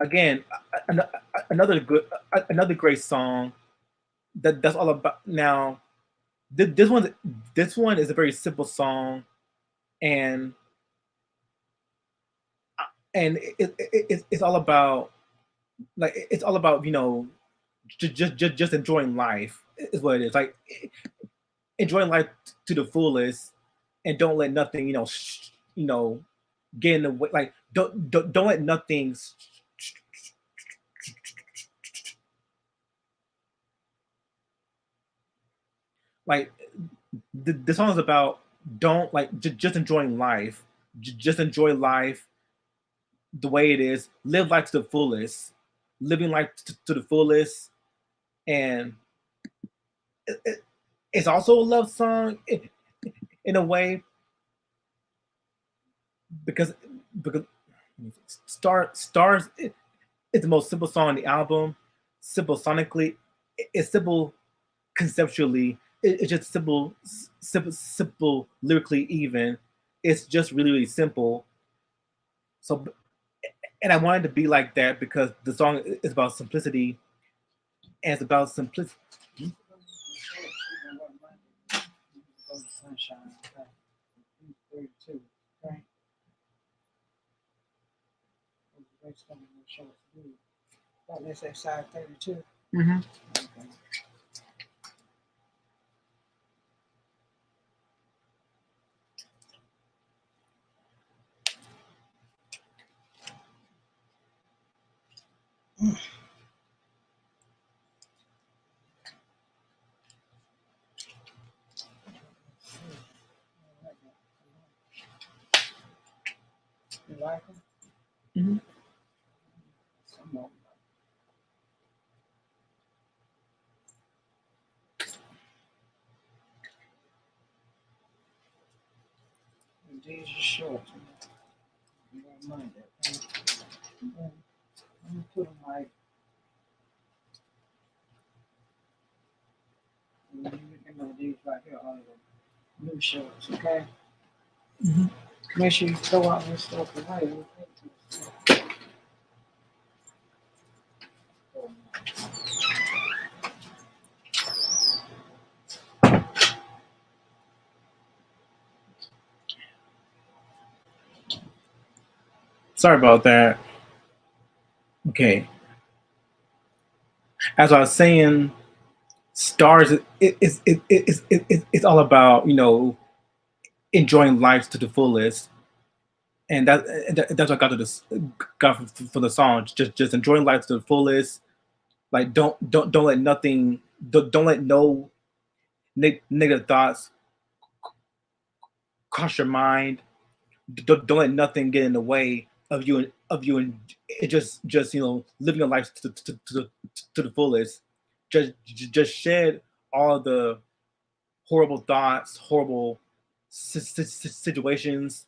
Again, another good, another great song. That's all about. Now, this one is a very simple song, and it's all about it's all about just enjoying life is what it is. Like enjoying life to the fullest, and don't let nothing get in the way. Like don't let nothing like the song is about don't like just enjoying life. Just enjoy life the way it is. Live life to the fullest. Living life to the fullest, and it's also a love song in a way because because stars is the most simple song on the album. Simple sonically, it's simple conceptually. It's just simple lyrically. Even it's just really simple. So, and I wanted to be like that because the song is about simplicity, and it's about simplicity. Sunshine. Okay. 32. Okay. Let's say size 32. Mm-hmm. Okay. You like them? Mm-hmm. Some of them. These are short. You don't mind that. Right? Let me put them like. These right here, all of them. New shorts, okay? Mm-hmm. Make sure you throw out this stuff away. Sorry about that. Okay. As I was saying, stars it's all about enjoying life to the fullest, and that's what I got to this got from the song. Just enjoying life to the fullest. Like don't let nothing don't let no negative thoughts cross your mind. Don't let nothing get in the way of you and it just living your life to the fullest. Just shed all the horrible thoughts, horrible situations,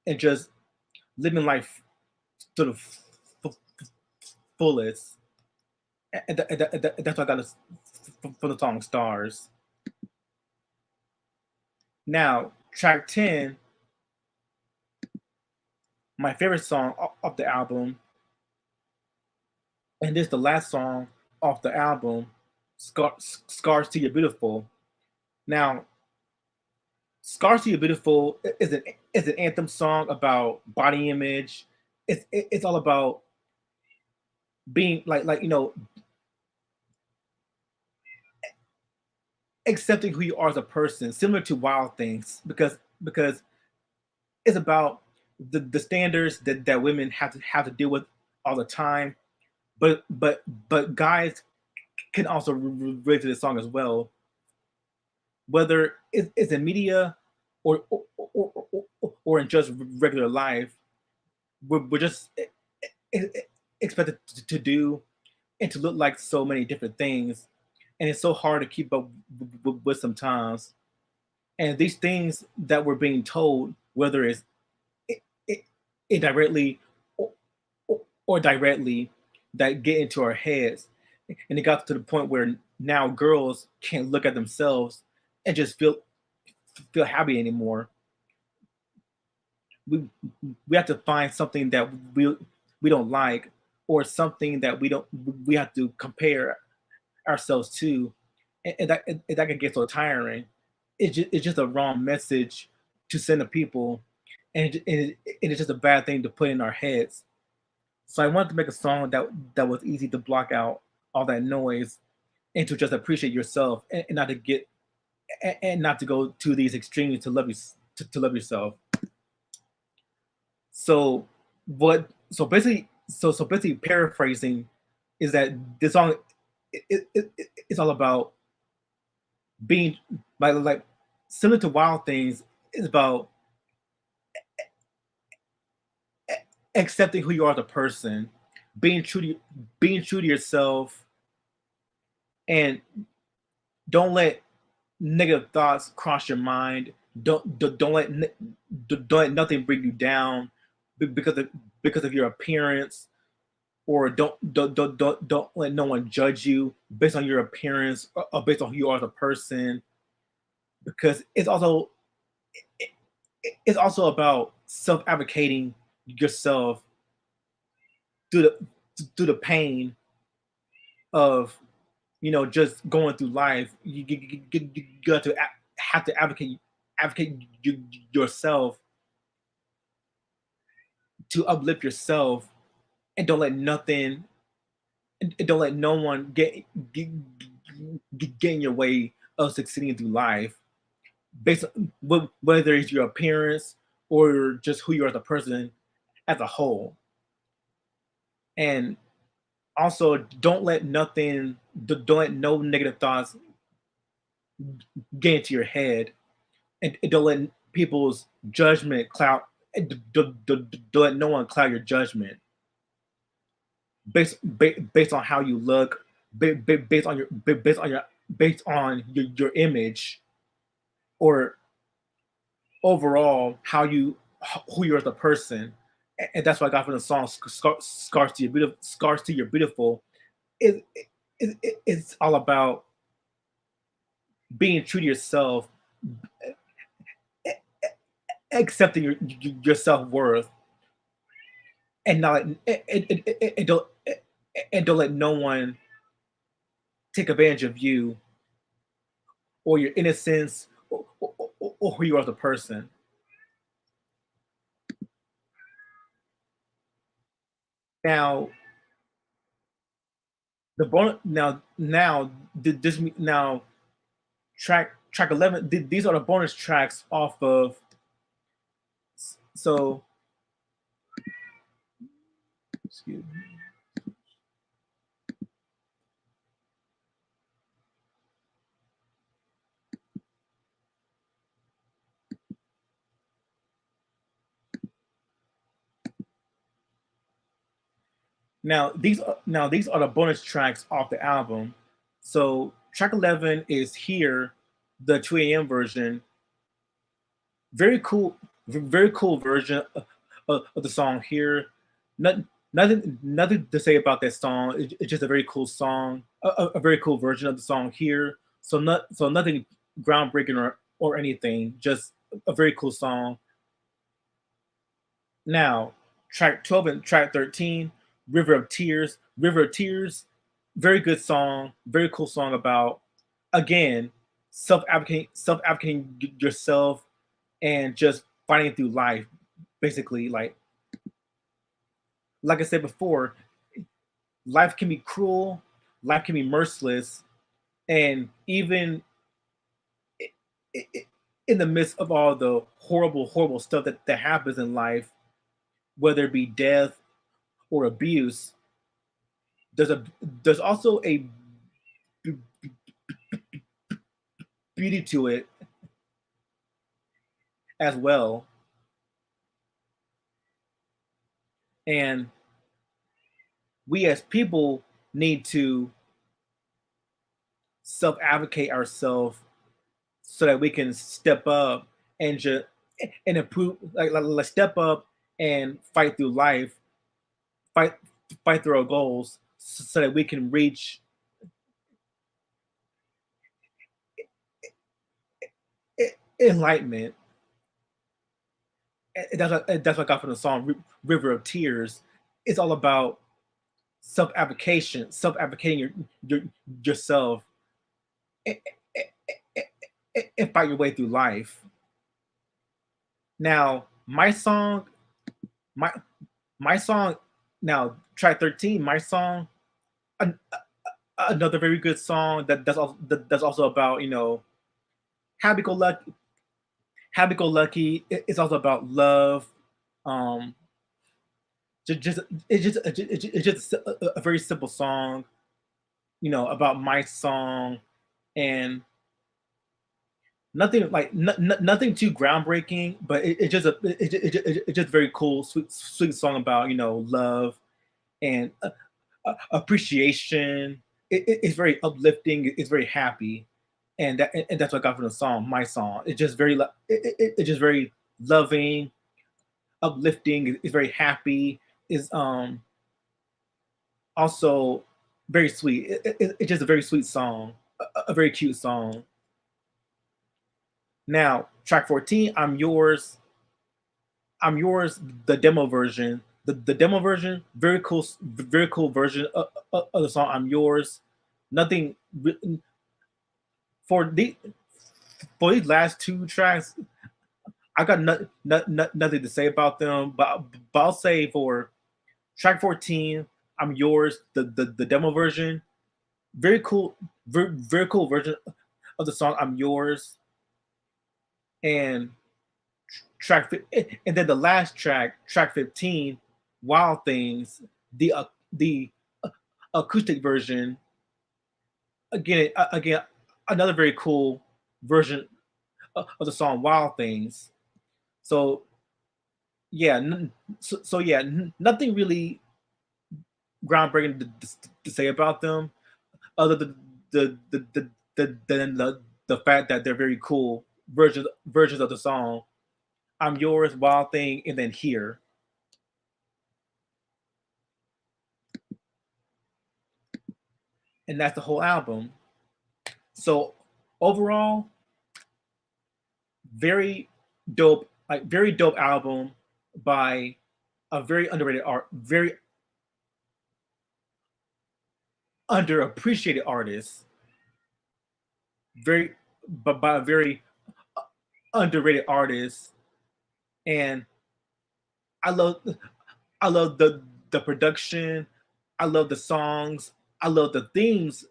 and just living life to the fullest. And that's what I got from the song Stars. Now, track 10, my favorite song off the album, and this is the last song off the album, Scars to Your Beautiful. Now, Scars to Your Beautiful is an anthem song about body image. It's all about being accepting who you are as a person, similar to Wild Things, because it's about the standards that women have to deal with all the time. But guys can also relate to this song as well. whether it's in media or in just regular life. We're just expected to do and to look like so many different things, and it's so hard to keep up with sometimes. And these things that we're being told, whether it's i- i- indirectly or, or directly, that get into our heads, and it got to the point where now girls can't look at themselves and just feel happy anymore. We have to find something that we don't like, or something that we have to compare ourselves to, and that can get so tiring. It's just a wrong message to send to people, and it's just a bad thing to put in our heads. So I wanted to make a song that was easy to block out all that noise, and to just appreciate yourself, and not to get and not to go to these extremes to love you, to love yourself. So what? So basically, paraphrasing is that this song it's all about being like similar to Wild Things. Is about accepting who you are as a person, being true to being true to yourself, and don't let negative thoughts cross your mind. Don't let don't let nothing bring you down because of your appearance, or don't let no one judge you based on your appearance, or based on who you are as a person, because it's also about self advocating yourself through the pain of just going through life. You got to have to advocate yourself, to uplift yourself, and don't let no one get in your way of succeeding through life, based on whether it's your appearance or just who you are as a person as a whole. And also, don't let no negative thoughts get into your head, and don't let people's judgment cloud. Don't let no one cloud your judgment based on how you look, based on based on your image, or overall how you who you're as a person. And that's what I got from the song "Scars to Your Beautiful." "Scars to Your Beautiful." It's all about being true to yourself, accepting your self worth, and not and don't let no one take advantage of you, or your innocence, or who you are as a person. Now, the bonus now this now track 11. These are the bonus tracks off of. So excuse me. Now these are the bonus tracks off the album. So track 11 is here, the 2 a.m. version. Very cool, very cool version of the song here. Not, nothing to say about that song. It's just a very cool song, a very cool version of the song here. So nothing groundbreaking or anything. Just a very cool song. Now, track 12 and track 13, River of Tears. River of Tears, very good song, very cool song about, again, self advocating yourself, and just fighting through life. Basically, like I said before, life can be cruel, life can be merciless, and even in the midst of all the horrible stuff that happens in life, whether it be death or abuse, there's a there's also a beauty to it as well. And we as people need to self advocate ourselves so that we can step up and just and improve, like step up and fight through life, fight fight through our goals, so that we can reach enlightenment. And that's what I got from the song "River of Tears." It's all about self advocation, self advocating your yourself, and, and fight your way through life. Now, my my song, now track 13, my song, an, another very good song that's also about, happy go lucky. Happy go lucky. It's also about love. Um, just it's just a very simple song, about my song, and nothing like nothing too groundbreaking, but it's just it's just very cool, sweet song about love and appreciation. It's very uplifting. It's very happy, and that's what I got from the song. My song. It's just very it's just very loving, uplifting. It's very happy. Is also very sweet. It's just a very sweet song, a very cute song. Now, track 14, I'm yours. I'm yours. The demo version. The demo version, very cool version of the song. I'm yours. Nothing for the for these last two tracks. I got nothing to say about them, but I'll say for track 14, I'm yours. The demo version, very cool, very cool version of the song. I'm yours, and and then the last track, track 15, Wild Things, the acoustic version. Again, another very cool version of the song Wild Things. So yeah, yeah, nothing really groundbreaking to say about them, other than the fact that they're very cool versions of the song. I'm yours, Wild Thing, and then Here, and that's the whole album. So overall, very dope, like very dope album by a very underrated very underappreciated artist, very but by a very underrated artist. And I love I love the production, I love the songs, I love the themes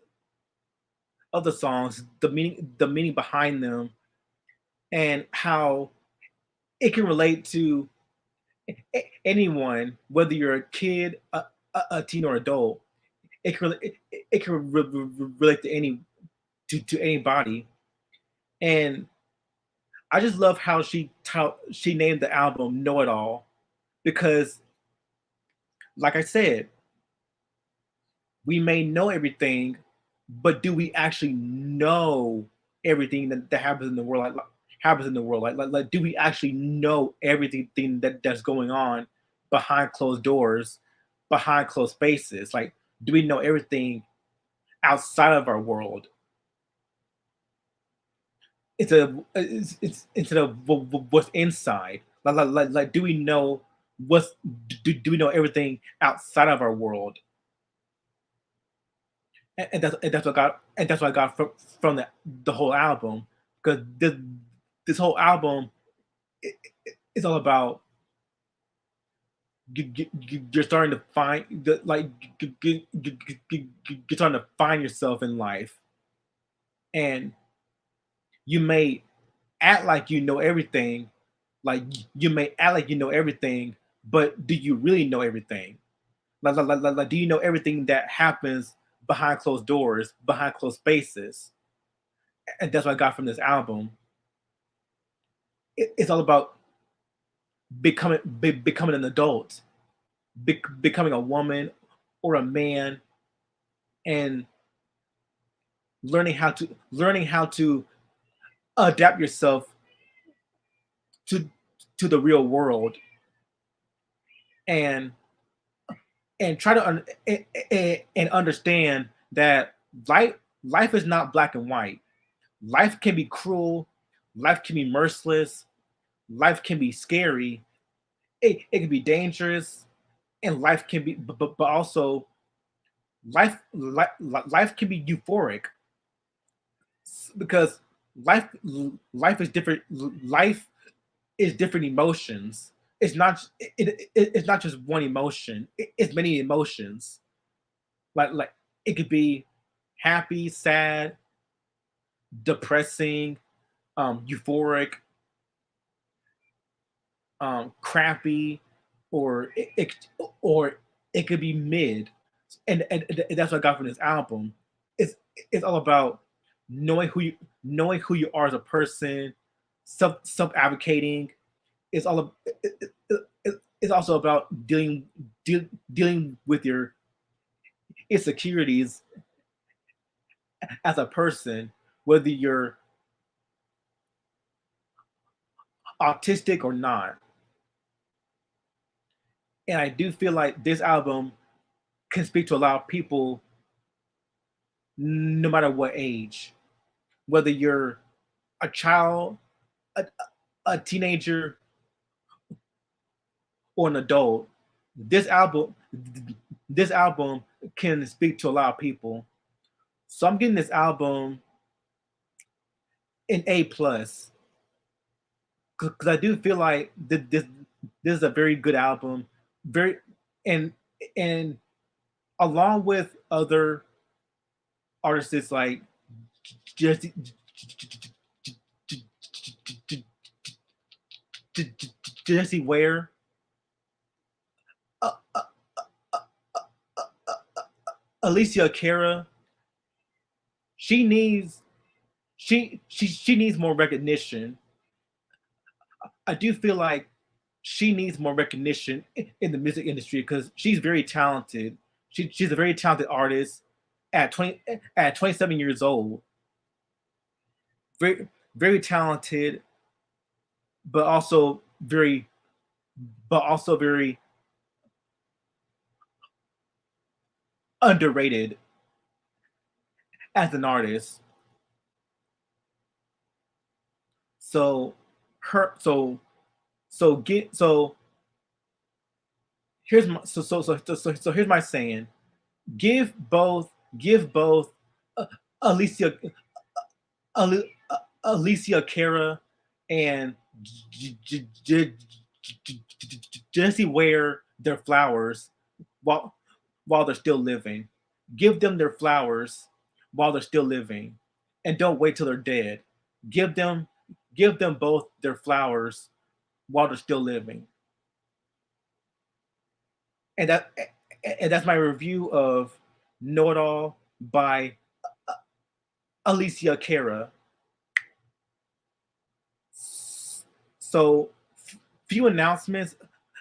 of the songs, the meaning behind them, and how it can relate to anyone, whether you're a kid, a teen, or adult. It can relate to to anybody. And I just love how she named the album "Know It All," because, like I said, we may know everything, but do we actually know everything that happens in the world? Happens in the world? Like, do we actually know everything that's going on behind closed doors, behind closed spaces? Like, do we know everything outside of our world? It's instead of what's inside. Like, do we know what's do we know everything outside of our world? And that's what I got from the whole album, because this whole album is all about you're starting to find the like you're starting to find yourself in life, and you may act like you know everything, like you may act like you know everything, but do you really know everything? Like, do you know everything that happens behind closed doors, behind closed spaces? and that's what I got from this album. It's all about becoming an adult, becoming a woman or a man, and learning how to adapt yourself to the real world, and try to and understand that life is not black and white. Life can be cruel, life can be merciless, life can be scary, it can be dangerous, and life can be but also life can be euphoric, because life life is different. Life is different emotions. It's not just one emotion. It's many emotions. Like it could be happy, sad, depressing, euphoric, crappy, or or it could be mid. And that's what I got from this album. It's it's all about knowing knowing who you are as a person, self advocating. It's all it's also about dealing with your insecurities as a person, whether you're autistic or not. And I do feel like this album can speak to a lot of people, no matter what age, whether you're a child, a, a teenager, or an adult. This album, this album can speak to a lot of people. So I'm getting this album an A+, because I do feel like this is a very good album, very and and along with other artists like Jesse Jesse Ware, uh, uh, Alessia Cara. She needs she needs more recognition. I do feel like she needs more recognition in the music industry because she's very talented. She's a very talented artist at 27 years old. Very talented, but also very underrated as an artist. So her so get so here's my here's my saying. Give both give both uh, Alicia Alicia Cara and Jesse Ware their flowers while they're still living. Give them their flowers while they're still living, and don't wait till they're dead. Give them both their flowers while they're still living. And that's my review of Know It All by Alicia Cara. So few announcements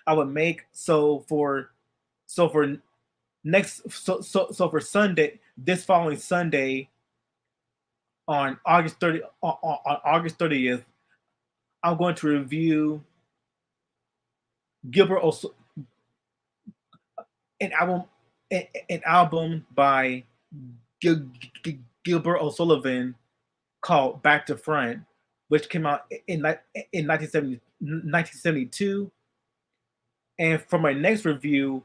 I would make. For for Sunday, this following Sunday on August 30th, I'm going to review Gilbert an album an album by Gilbert O'Sullivan called Back to Front, which came out in 1972. And for my next review,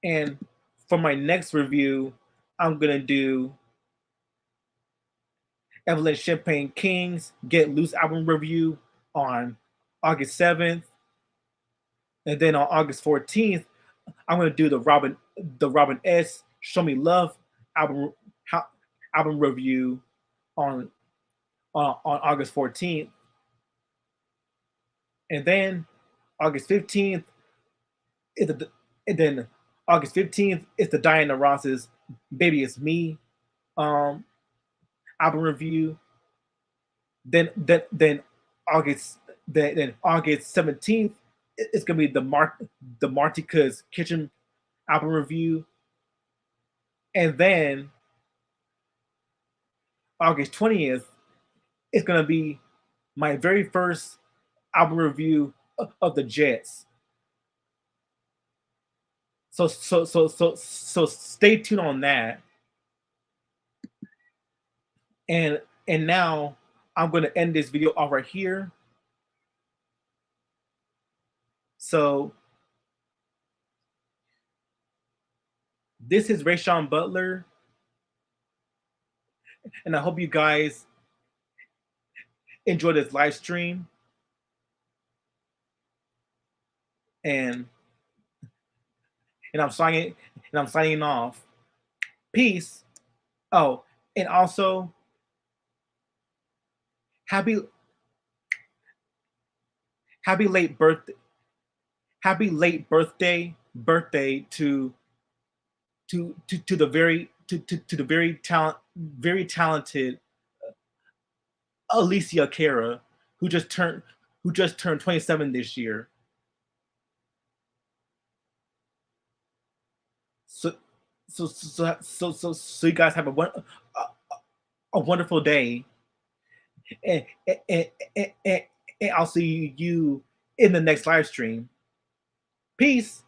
and for my next review, I'm gonna do Evelyn Champagne King's Get Loose album review on August 7th. And then on August 14th, I'm gonna do the Robin S. Show Me Love album album review on on August 14th. And then August 15th is and then August 15th is the Diana Ross's Baby It's Me um album review. Then August then August 17th, it's gonna be the Martica's Kitchen album review, and then August 20th, it's gonna be my very first album review of the Jets. So stay tuned on that. And now I'm gonna end this video off right here. So this is Rayshawn Butler, and I hope you guys enjoy this live stream. And I'm signing off. Peace. Oh, and also happy happy late birthday birthday to the very talented Alessia Cara, who just turned 27 this year. So so you guys have a wonderful day, and, and, and, and I'll see you in the next live stream. Peace.